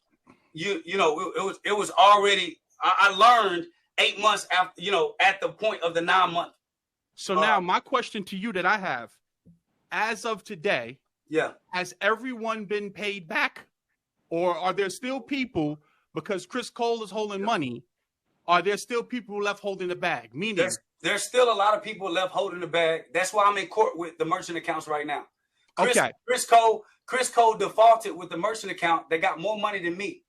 You know, it was already. I learned 8 months after. You know, at the point of the 9 month. So now my question to you that I have, as of today, has everyone been paid back, or are there still people, because Chris Cole is holding money? Are there still people left holding the bag? Meaning, there's still a lot of people left holding the bag. That's why I'm in court with the merchant accounts right now. Chris Cole defaulted with the merchant account. They got more money than me.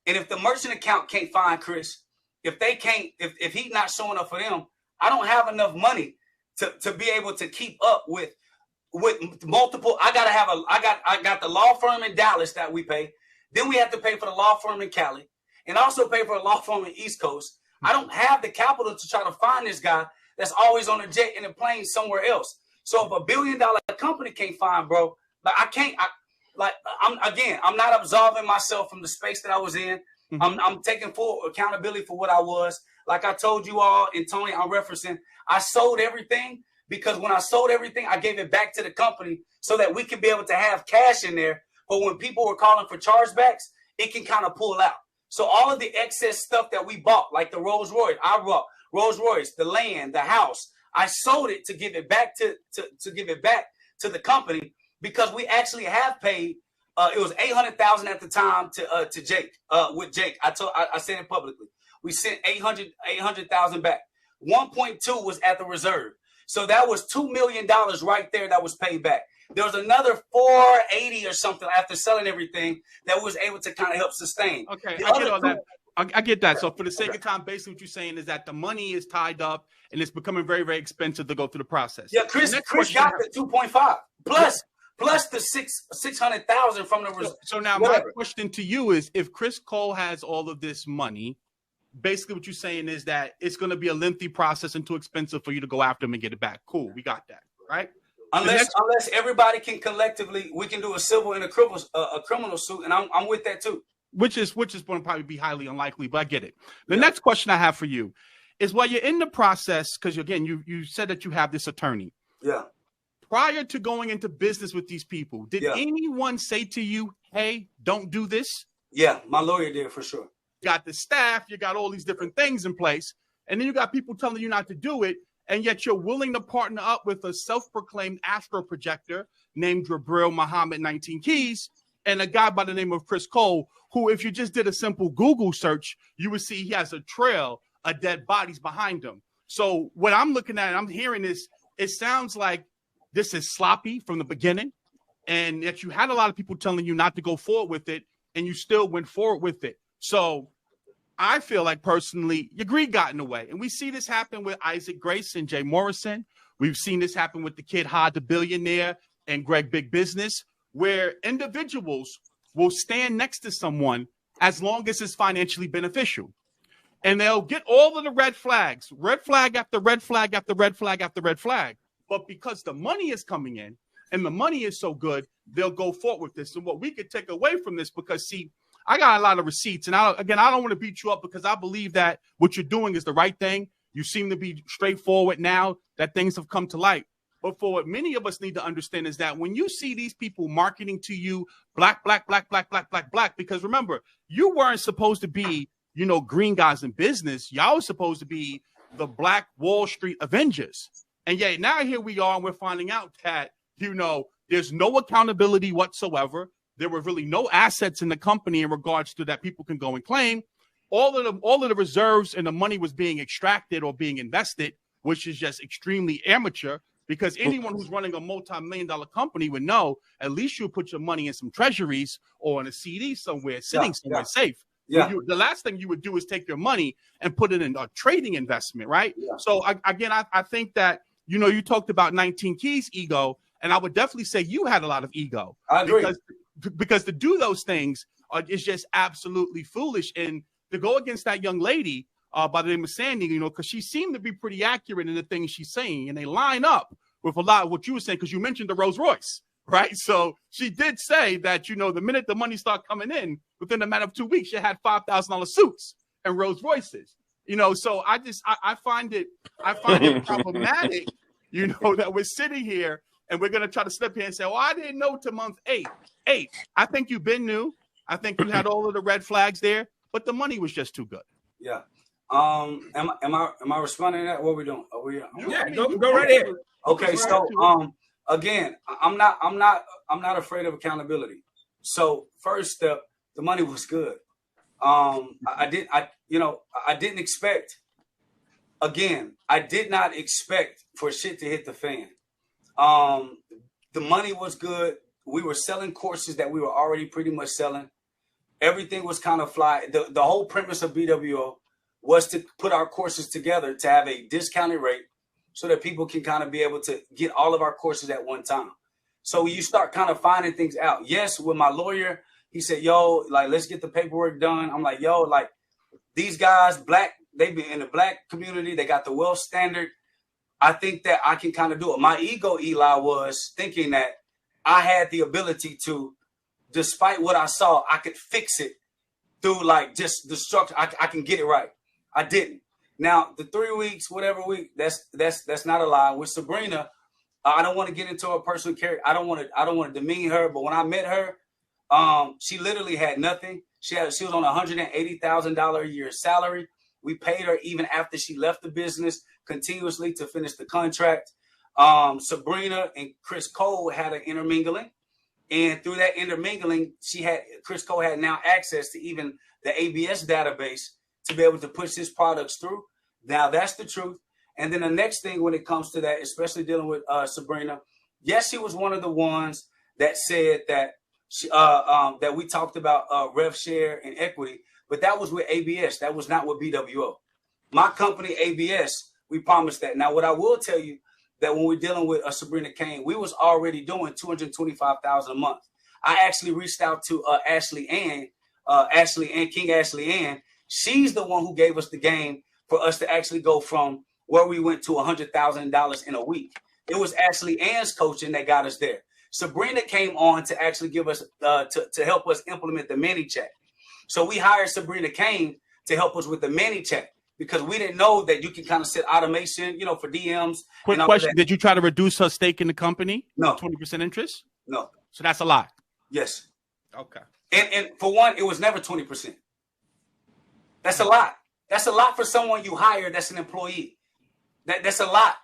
And if the merchant account can't find Chris, if he's not showing up for them, I don't have enough money to be able to keep up with multiple. I got the law firm in Dallas that we pay. Then we have to pay for the law firm in Cali, and also pay for a law firm in East Coast. I don't have the capital to try to find this guy that's always on a jet in a plane somewhere else. So if $1 billion company can't find, bro, like I'm not absolving myself from the space that I was in. Mm-hmm. I'm taking full accountability for what I was. Like I told you all, and Tony, I'm referencing, I sold everything because when I sold everything, I gave it back to the company so that we could be able to have cash in there. But when people were calling for chargebacks, it can kind of pull out. So all of the excess stuff that we bought, like the Rolls Royce, I bought Rolls Royce, the land, the house, I sold it to give it back to give it back to the company because we actually have paid. It was $800,000 at the time to Jake. With Jake, I said it publicly. We sent $800,000 back. 1.2 was at the reserve, so that was $2 million right there that was paid back. There was another 480 or something after selling everything that was able to kind of help sustain. Okay, I get all that. I get that. So for the sake of time, basically what you're saying is that the money is tied up and it's becoming very, very expensive to go through the process. Yeah, Chris got the 2.5 plus the 600,000 from the reserve. So now my question to you is, if Chris Cole has all of this money, basically what you're saying is that it's going to be a lengthy process and too expensive for you to go after him and get it back. Cool, we got that, right? Unless everybody can collectively, we can do a civil and a criminal suit, and I'm with that too. Which is going to probably be highly unlikely, but I get it. The next question I have for you is, while you're in the process, because again, you said that you have this attorney. Yeah. Prior to going into business with these people, did anyone say to you, "Hey, don't do this"? Yeah, my lawyer did for sure. You got the staff, you got all these different things in place, and then you got people telling you not to do it. And yet you're willing to partner up with a self-proclaimed astro projector named Jabril Muhammad 19 Keys and a guy by the name of Chris Cole, who, if you just did a simple Google search, you would see he has a trail of dead bodies behind him. So what I'm looking at and I'm hearing is, it sounds like this is sloppy from the beginning, and that you had a lot of people telling you not to go forward with it, and you still went forward with it. So I feel like personally, your greed got in the way. And we see this happen with Isaac Grace and Jay Morrison. We've seen this happen with the kid Hod the Billionaire and Greg Big Business, where individuals will stand next to someone as long as it's financially beneficial. And they'll get all of the red flags, red flag after red flag after red flag after red flag. But because the money is coming in and the money is so good, they'll go forward with this. And what we could take away from this, because see, I got a lot of receipts, and I don't want to beat you up because I believe that what you're doing is the right thing. You seem to be straightforward now that things have come to light. But for what many of us need to understand is that when you see these people marketing to you black, because remember, you weren't supposed to be, green guys in business. Y'all was supposed to be the Black Wall Street Avengers. And yet now here we are, and we're finding out that, there's no accountability whatsoever. There were really no assets in the company in regards to that people can go and claim. all of the reserves and the money was being extracted or being invested, which is just extremely amateur. Because anyone who's running a multi-million-dollar company would know at least you put your money in some treasuries or in a CD somewhere, sitting somewhere safe. Yeah. The last thing you would do is take your money and put it in a trading investment, right? Yeah. So I think that, you talked about 19 Keys ego, and I would definitely say you had a lot of ego. I agree. Because to do those things is just absolutely foolish. And to go against that young lady by the name of Sandy, because she seemed to be pretty accurate in the things she's saying, and they line up with a lot of what you were saying, because you mentioned the Rolls Royce, right? So she did say that, the minute the money started coming in, within a matter of 2 weeks, she had $5,000 suits and Rolls Royces. So I find it problematic, that we're sitting here and we're going to try to slip here and say, well, I didn't know to month eight. I think you've been new. I think you had all of the red flags there, but the money was just too good. Yeah. Am I responding to that? What are we doing? Go right ahead. Okay. So, again, I'm not afraid of accountability. So first step, the money was good. I didn't expect, again, I did not expect for shit to hit the fan. The money was good. We were selling courses that we were already pretty much selling. Everything was kind of fly. The whole premise of BWO was to put our courses together to have a discounted rate so that people can kind of be able to get all of our courses at one time. So you start kind of finding things out. Yes, with my lawyer, he said, yo, let's get the paperwork done. I'm like, yo, these guys, they be in the black community. They got the wealth standard. I think that I can kind of do it. My ego, Eli, was thinking that I had the ability to, despite what I saw, I could fix it through just the structure. I can get it right. I didn't. Now, the 3 weeks, whatever week, that's not a lie. With Sabrina, I don't want to get into her personal character. I don't want to demean her. But when I met her, she literally had nothing. She was on $180,000 a year salary. We paid her even after she left the business continuously to finish the contract. Sabrina and Chris Cole had an intermingling. And through that intermingling, Chris Cole had now access to even the ABS database to be able to push his products through. Now that's the truth. And then the next thing when it comes to that, especially dealing with Sabrina, yes, she was one of the ones that said that that we talked about rev share and equity, but that was with ABS. That was not with BWO. My company, ABS, we promised that. Now, what I will tell you, that when we're dealing with Sabrina Kane, we was already doing $225,000 a month. I actually reached out to King Ashley Ann. She's the one who gave us the game for us to actually go from where we went to $100,000 in a week. It was Ashley Ann's coaching that got us there. Sabrina came on to actually give us to help us implement the mini chat. So we hired Sabrina Kane to help us with the mini chat because we didn't know that you can kind of set automation, for DMs. Quick question: did you try to reduce her stake in the company? No. 20% interest? No. So that's a lot. Yes. Okay. And for one, it was never 20%. That's a lot. That's a lot for someone you hire that's an employee. That's a lot.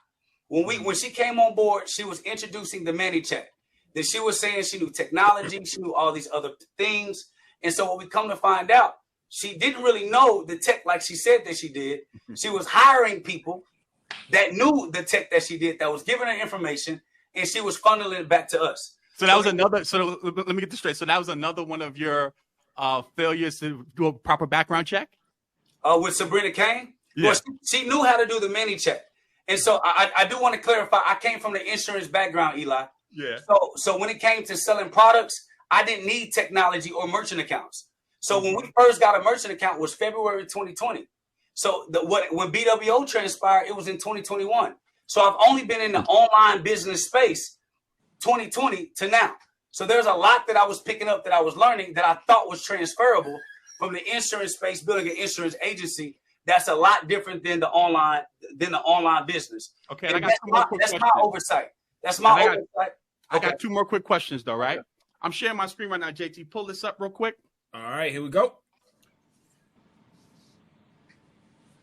When she came on board, she was introducing the mini chat. Then she was saying she knew technology, she knew all these other things. And so what we come to find out, she didn't really know the tech like she said that she did. She was hiring people that knew the tech that she did, that was giving her information, and she was funneling it back to us. So that was another. So let me get this straight. So that was another one of your failures to do a proper background check. With Sabrina Kane, yeah. Well, she knew how to do the mini check, and so I do want to clarify. I came from the insurance background, Eli. Yeah. So when it came to selling products, I didn't need technology or merchant accounts. So when we first got a merchant account was February 2020. So when BWO transpired, it was in 2021. So I've only been in the online business space 2020 to now. So there's a lot that I was picking up, that I was learning, that I thought was transferable from the insurance space, building an insurance agency. That's a lot different than the online business. Okay, and that's my oversight. That's my oversight. I got two more quick questions though, right? I'm sharing my screen right now, JT. Pull this up real quick. All right, here we go.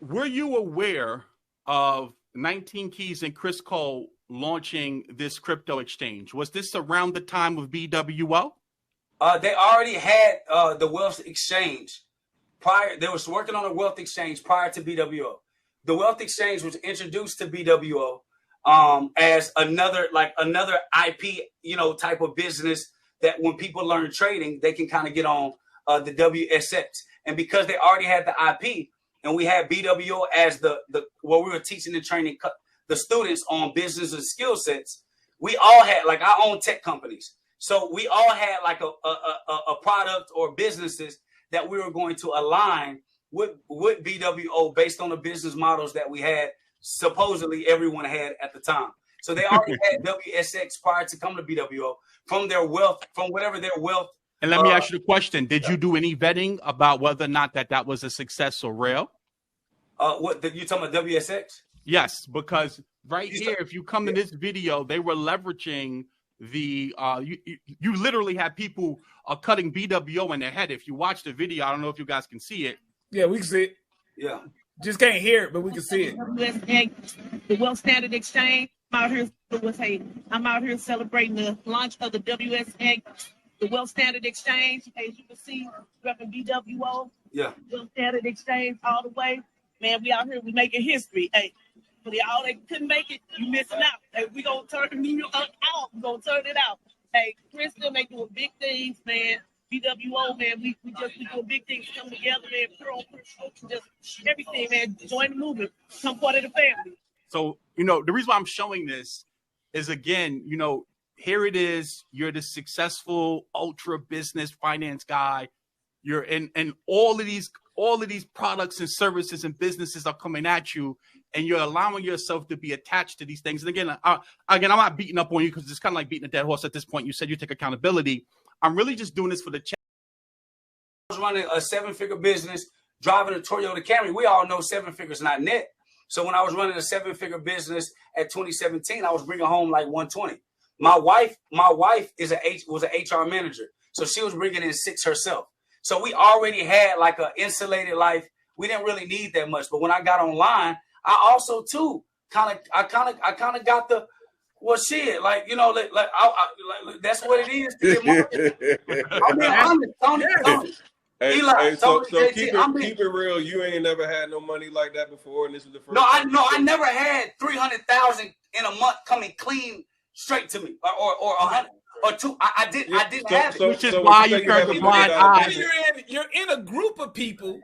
Were you aware of 19 Keys and Chris Cole launching this crypto exchange? Was this around the time of BWO? They already had the Wealth Exchange They was working on a wealth exchange prior to BWO. The wealth exchange was introduced to BWO as another IP, type of business that when people learn trading, they can kind of get on the WSX. And because they already had the IP and we had BWO as where we were teaching and training the students on business and skill sets, we all had like our own tech companies. So we all had like a product or businesses that we were going to align with BWO based on the business models that we had, supposedly everyone had at the time. So they already had WSX prior to coming to BWO from their wealth, from whatever their wealth. And let me ask you the question. Did you do any vetting about whether or not that was a success or real? You talking about WSX? Yes, because here, if you come to this video, they were leveraging the you literally had people cutting BWO in their head. If you watch the video, I don't know if you guys can see it. Yeah, we can see it. Yeah. Just can't hear it, but we can see it. The Wealth Standard Exchange. I'm out here celebrating the launch of the WSX, the Wealth Standard Exchange. As you can see, repping BWO. Yeah. Wealth Standard Exchange all the way. Man, we out here, we making history. Hey, for y'all that couldn't make it, you missing out. Hey, we gonna turn New York out. We gonna turn it out. Hey, Chris still making big things, man. BWO, man, we doing big things, come together, man. Just everything, man. Join the movement, become part of the family. So, the reason why I'm showing this is, again, here it is. You're the successful ultra business finance guy. You're in all of these products and services and businesses are coming at you, and you're allowing yourself to be attached to these things. And again, I'm not beating up on you because it's kind of like beating a dead horse at this point. You said you take accountability. I'm really just doing this for the chat. I was running a 7-figure business, driving a Toyota Camry. We all know 7 figures not net. So when I was running a 7-figure business at 2017, I was bringing home like 120. My wife was an HR manager, so she was bringing in 6 herself. So we already had like an insulated life. We didn't really need that much. But when I got online, I also too kind of got the shit. Like that's what it is to get money. I mean, Tony. Hey, Eli, so JT, keep it real. You ain't never had no money like that before, and this is the first. No, I never had 300,000 in a month coming clean straight to me, or 100 or 2. I didn't have it. Which is why you turned the blind eye. You're in a group of people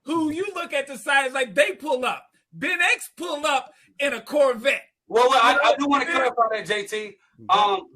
who you look at the sides like they pull up. Ben X pull up in a Corvette. Well, I do want to clarify that, JT.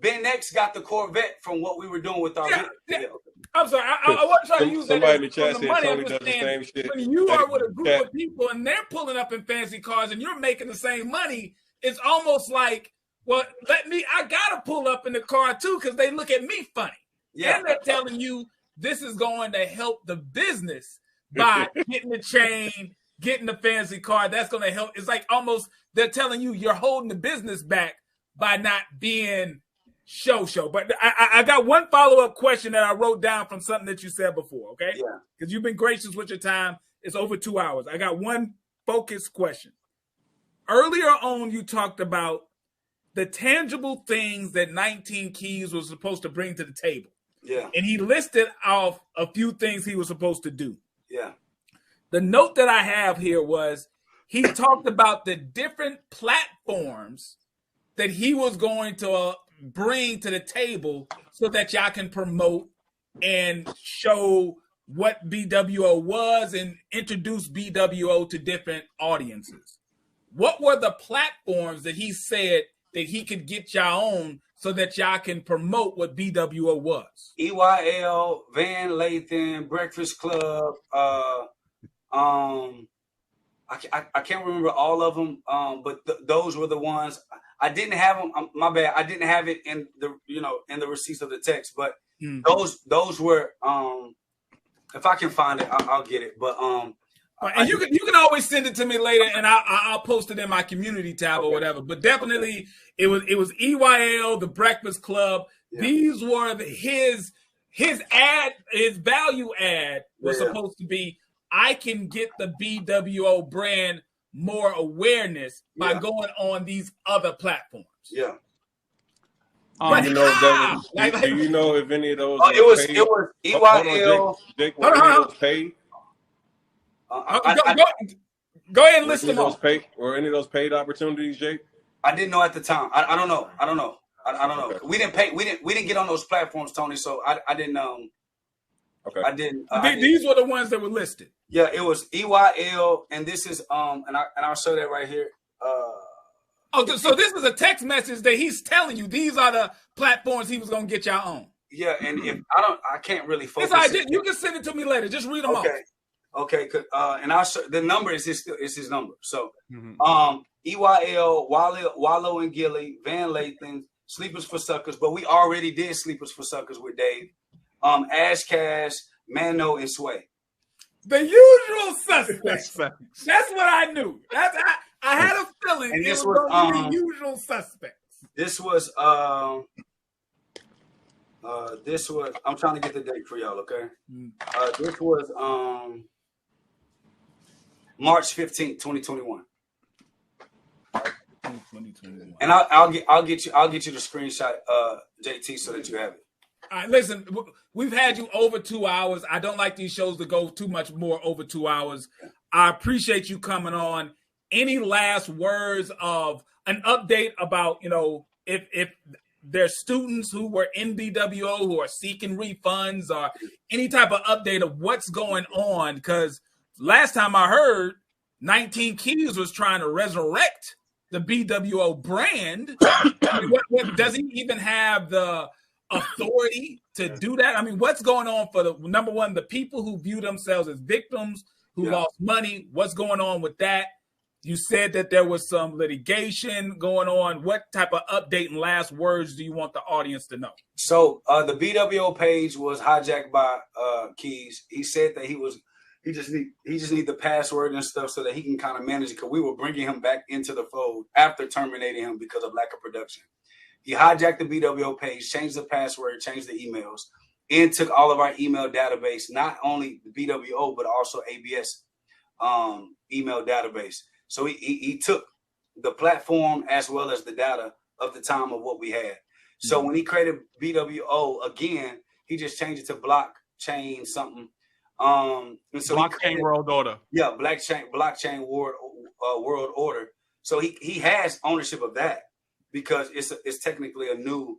Ben X got the Corvette from what we were doing with our video. I'm sorry, I wasn't trying to use that. Somebody in the chat said Tony does the same shit. When you are with a group of people and they're pulling up in fancy cars and you're making the same money, it's almost like, well, I gotta pull up in the car too because they look at me funny. Yeah. And they're telling you this is going to help the business by getting the chain, getting the fancy car. That's going to help. It's like almost they're telling you you're holding the business back by not being show. But I got one follow-up question that I wrote down from something that you said before, okay? Yeah. Because you've been gracious with your time. It's over 2 hours. I got one focused question. Earlier on, you talked about the tangible things that 19 Keys was supposed to bring to the table. Yeah. And he listed off a few things he was supposed to do. Yeah. The note that I have here was he talked about the different platforms that he was going to bring to the table so that y'all can promote and show what BWO was and introduce BWO to different audiences. What were the platforms that he said that he could get y'all on so that y'all can promote what BWO was? EYL, Van Lathan, Breakfast Club. I can't remember all of them, but those were the ones. I didn't have them. My bad. I didn't have it in the in the receipts of the text, but those were. If I can find it, I'll get it. But and you can always send it to me later, and I'll post it in my community tab or whatever. But definitely, it was EYL, the Breakfast Club. Yeah. These were his value add was supposed to be. I can get the BWO brand more awareness by going on these other platforms. Yeah. Do you know if any of those? It was EYL. Jake, were any of those paid? Go ahead and list them all. Or any of those paid opportunities, Jake? I didn't know at the time. I don't know. I don't know. Okay. We didn't pay. We didn't get on those platforms, Tony. So I didn't. Okay. I didn't. These were the ones that were listed. Yeah, it was EYL, and this is and I'll show that right here. So this is a text message that he's telling you these are the platforms he was gonna get y'all on. Yeah, and if I can't really focus. You can send it to me later. Just read them off. Okay. And I'll show the number is his number. So EYL, Wallow and Gilly, Van Lathan, Sleepers for Suckers, but we already did Sleepers for Suckers with Dave. Ash Cash, Mano, and Sway. The usual suspects. That's what I knew. I had a feeling and it was going to be the usual suspects. This was I'm trying to get the date for y'all, okay? This was March 15th, 2021. And I'll get you the screenshot, JT, so that you have it. All right, listen, we've had you over 2 hours. I don't like these shows to go too much more over 2 hours. I appreciate you coming on. Any last words of an update about, if there's students who were in BWO who are seeking refunds or any type of update of what's going on? Because last time I heard, 19 Keys was trying to resurrect the BWO brand. Does he even have the authority to do that? I mean, what's going on for the number one, the people who view themselves as victims who lost money? What's going on with that? You said that there was some litigation going on. What type of update and last words do you want the audience to know? So the BWO page was hijacked by Keys. He said that he just need the password and stuff so that he can kind of manage it, because we were bringing him back into the fold after terminating him because of lack of production. He hijacked the BWO page, changed the password, changed the emails, and took all of our email database, not only the BWO, but also ABS email database. So he took the platform as well as the data of the time of what we had. So when he created BWO again, he just changed it to blockchain something. And so blockchain world order. Yeah, blockchain world order. So he has ownership of that, because it's technically a new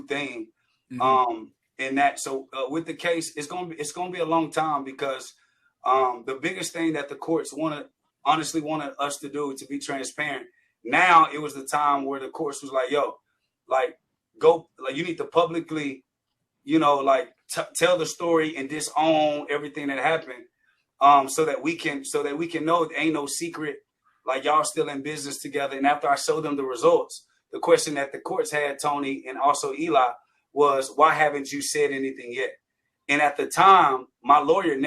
thing. In that, so with the case, it's gonna be a long time, because the biggest thing that the courts honestly wanted us to do, to be transparent. Now it was the time where the courts was like, yo, you need to publicly, tell the story and disown everything that happened, so that we can know it ain't no secret. Like, y'all still in business together. And after I showed them the results, the question that the courts had, Tony, and also Eli, was, why haven't you said anything yet? And at the time, my lawyer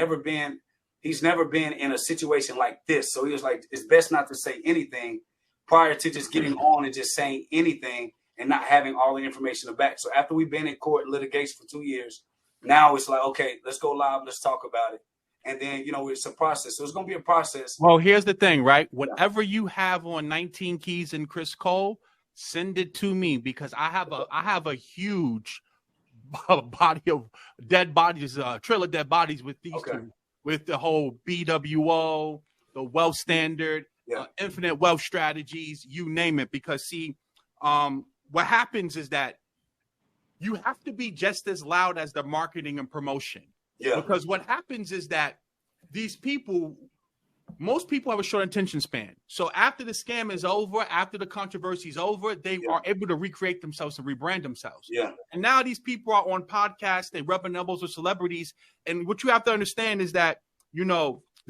he's never been in a situation like this. So he was like, it's best not to say anything prior to just getting on and just saying anything and not having all the information back. So after we've been in court litigation for 2 years, now it's like, okay, let's go live. Let's talk about it. And then, it's a process. So it's going to be a process. Well, here's the thing, right? Whatever you have on 19 Keys and Chris Cole, send it to me, because I have a huge body of dead bodies, trail of dead bodies with these two, with the whole BWO, the wealth standard, infinite wealth strategies, you name it. Because see, what happens is that you have to be just as loud as the marketing and promotion. Yeah. Because what happens is that most people have a short attention span. So after the scam is over, after the controversy is over, they are able to recreate themselves and rebrand themselves. Yeah. And now these people are on podcasts, they rubbing elbows with celebrities. And what you have to understand is that,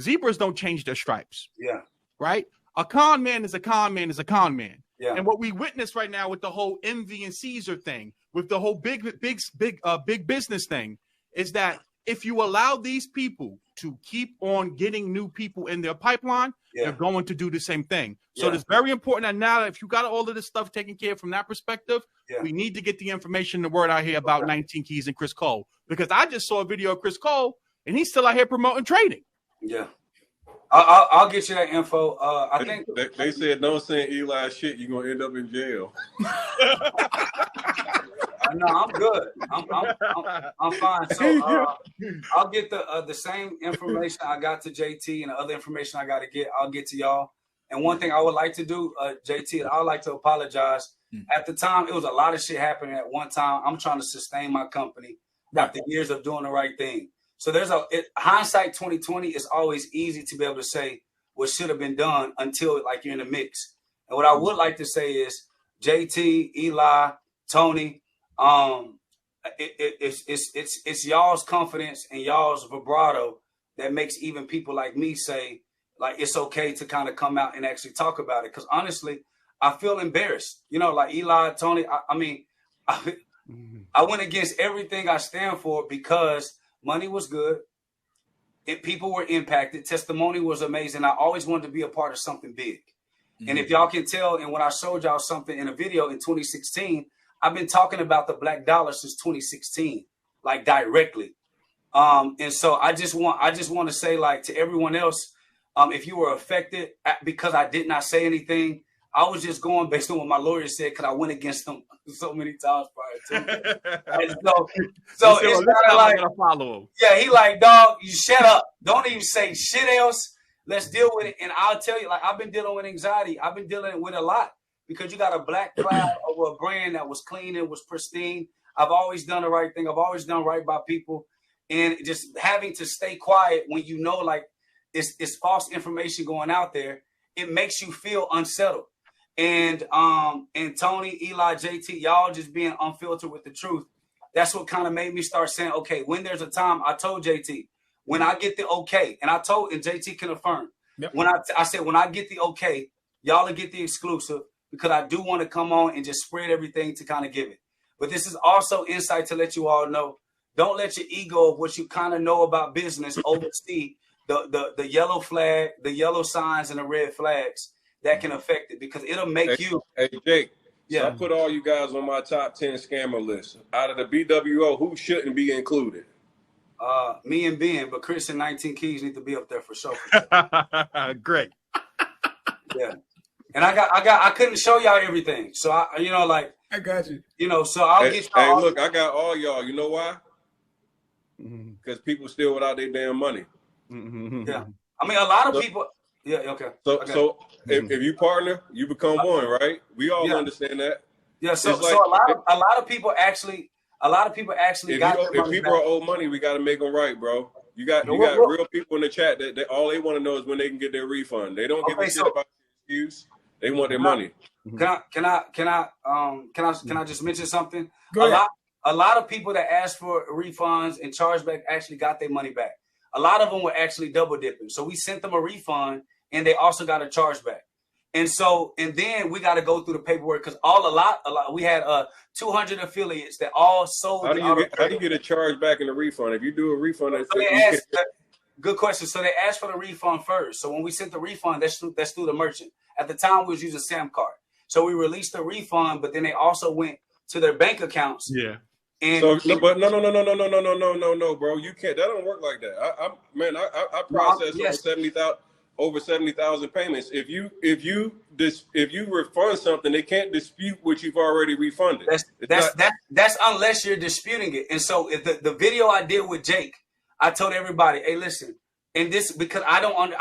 zebras don't change their stripes. Yeah. Right? A con man is a con man is a con man. Yeah. And what we witness right now with the whole Envy and Caesar thing, with the whole big business thing, is that if you allow these people to keep on getting new people in their pipeline, they're going to do the same thing. So it's very important that now, if you got all of this stuff taken care of from that perspective, we need to get the information, the word out here about 19 Keys and Chris Cole. Because I just saw a video of Chris Cole, and he's still out here promoting trading. Yeah. I'll get you that info. I think they said don't send Eli shit, you're gonna end up in jail. No, I'm good. I'm fine. So I'll get the same information I got to JT and the other information I got to get. I'll get to y'all. And one thing I would like to do, JT, I would like to apologize. At the time, it was a lot of shit happening at one time. I'm trying to sustain my company after years of doing the right thing. So there's hindsight 2020 is always easy to be able to say what should have been done until like you're in the mix. And what I would like to say is JT, Eli, Tony, it's y'all's confidence and y'all's vibrato that makes even people like me say, like, it's okay to kind of come out and actually talk about it. Because honestly, I feel embarrassed. You know, like Eli, Tony, I went against everything I stand for because money was good. People were impacted. Testimony was amazing. I always wanted to be a part of something big. And if y'all can tell, and when I showed y'all something in a video in 2016, I've been talking about the black dollar since 2016, like directly. And so I just want to say, like, to everyone else, if you were affected because I did not say anything, I was just going based on what my lawyer said because I went against them so many times prior to. And so it's kind of like, follow him. Yeah, he like, dog, you shut up. Don't even say shit else. Let's deal with it. And I'll tell you, like, I've been dealing with anxiety. I've been dealing with a lot because you got a black cloud over a brand that was clean and was pristine. I've always done the right thing. I've always done right by people. And just having to stay quiet when you know, like, it's false information going out there, it makes you feel unsettled. And Tony, Eli, JT, y'all just being unfiltered with the truth. That's what kind of made me start saying, okay, when there's a time, I told JT, when I get the okay, and JT can affirm, when I said, when I get the okay, y'all will get the exclusive because I do want to come on and just spread everything to kind of give it. But this is also insight to let you all know, don't let your ego of what you kind of know about business oversee the yellow flag, the yellow signs, and the red flags that can affect it because it'll make you. Hey, Jake. Yeah. So I put all you guys on my top 10 scammer list. Out of the BWO, who shouldn't be included? Me and Ben, but Chris and 19 Keys need to be up there for sure. Great. Yeah. And I couldn't show y'all everything. So I got you. So I'll get y'all. Hey, look, I got all y'all. You know why? Because people steal without their damn money. Yeah. I mean, a lot of people. Yeah. Okay. So if you partner, you become one, right? We all understand that. Yeah. So a lot of people actually if people are owed money, we got to make them right, bro. You got real people in the chat that all they want to know is when they can get their refund. They don't give a shit about the excuse. They want their money. Can I just mention something? Go ahead. A lot of people that asked for refunds and chargeback actually got their money back. A lot of them were actually double dipping. So we sent them a refund and they also got a chargeback. And then we got to go through the paperwork because we had 200 affiliates that all sold. How do you get a chargeback and a refund? If you do a refund, good question. So they asked for the refund first. So when we sent the refund, that's through the merchant. At the time, we was using Sam card. So we released the refund, but then they also went to their bank accounts. Yeah. And no, bro. You can't. That don't work like that. I processed over 70,000 payments. If you refund something, they can't dispute what you've already refunded. That's unless you're disputing it. And so if the video I did with Jake, I told everybody, hey, listen, and this because I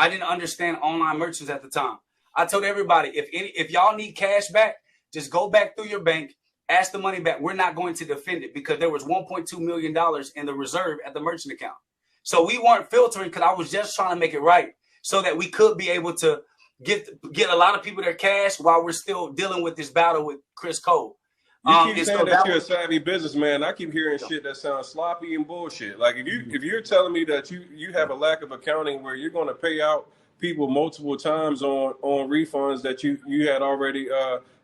didn't understand online merchants at the time. I told everybody if y'all need cash back, just go back through your bank. Ask the money back. We're not going to defend it because there was $1.2 million in the reserve at the merchant account. So we weren't filtering because I was just trying to make it right so that we could be able to get a lot of people their cash while we're still dealing with this battle with Chris Cole. You keep saying that you're a savvy businessman. I keep hearing shit that sounds sloppy and bullshit. Like if you're telling me that you have a lack of accounting where you're going to pay out people multiple times on refunds that you had already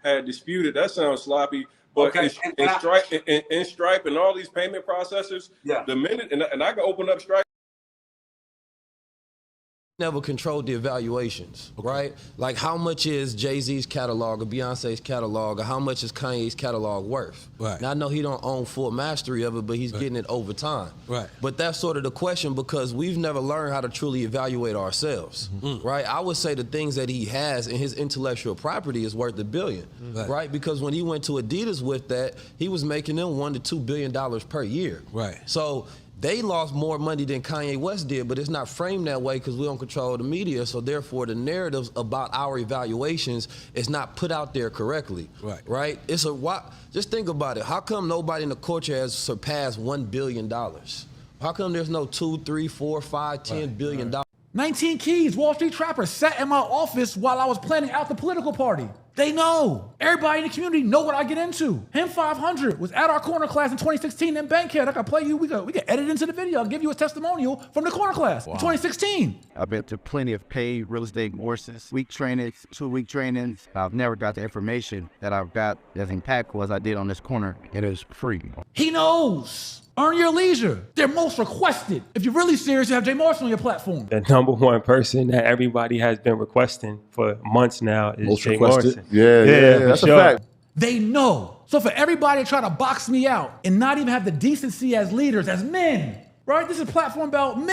had disputed, that sounds sloppy. But in Stripe and all these payment processors, the minute and I can open up Stripe never controlled the evaluations, right? Like how much is Jay-Z's catalog or Beyonce's catalog or how much is Kanye's catalog worth? Right. Now I know he don't own full mastery of it, but he's getting it over time. Right. But that's sort of the question because we've never learned how to truly evaluate ourselves, right? I would say the things that he has in his intellectual property is worth $1 billion, right? Because when he went to Adidas with that, he was making them $1 to $2 billion per year. Right. So they lost more money than Kanye West did, but it's not framed that way because we don't control the media. So therefore, the narratives about our evaluations is not put out there correctly. Right. Right. Just think about it. How come nobody in the culture has surpassed $1 billion? How come there's no 2, 3, 4, 5, 10 billion dollars? 19 Keys, Wall Street Trapper, sat in my office while I was planning out the political party. They know. Everybody in the community know what I get into. Him 500 was at our corner class in 2016 in Bankhead. I can play you, we can edit into the video. I'll give you a testimonial from the corner class in 2016. I've been to plenty of paid real estate courses, week trainings, 2-week trainings. I've never got the information that I've got as impactful as I did on this corner. It is free. He knows. Earn your leisure. They're most requested. If you're really serious, you have Jay Marshall on your platform. The #1 person that everybody has been requesting for months now is Most Jay requested. Morrison. Yeah, that's a fact. They know. So for everybody to try to box me out and not even have the decency as leaders, as men, right? This is a platform about men.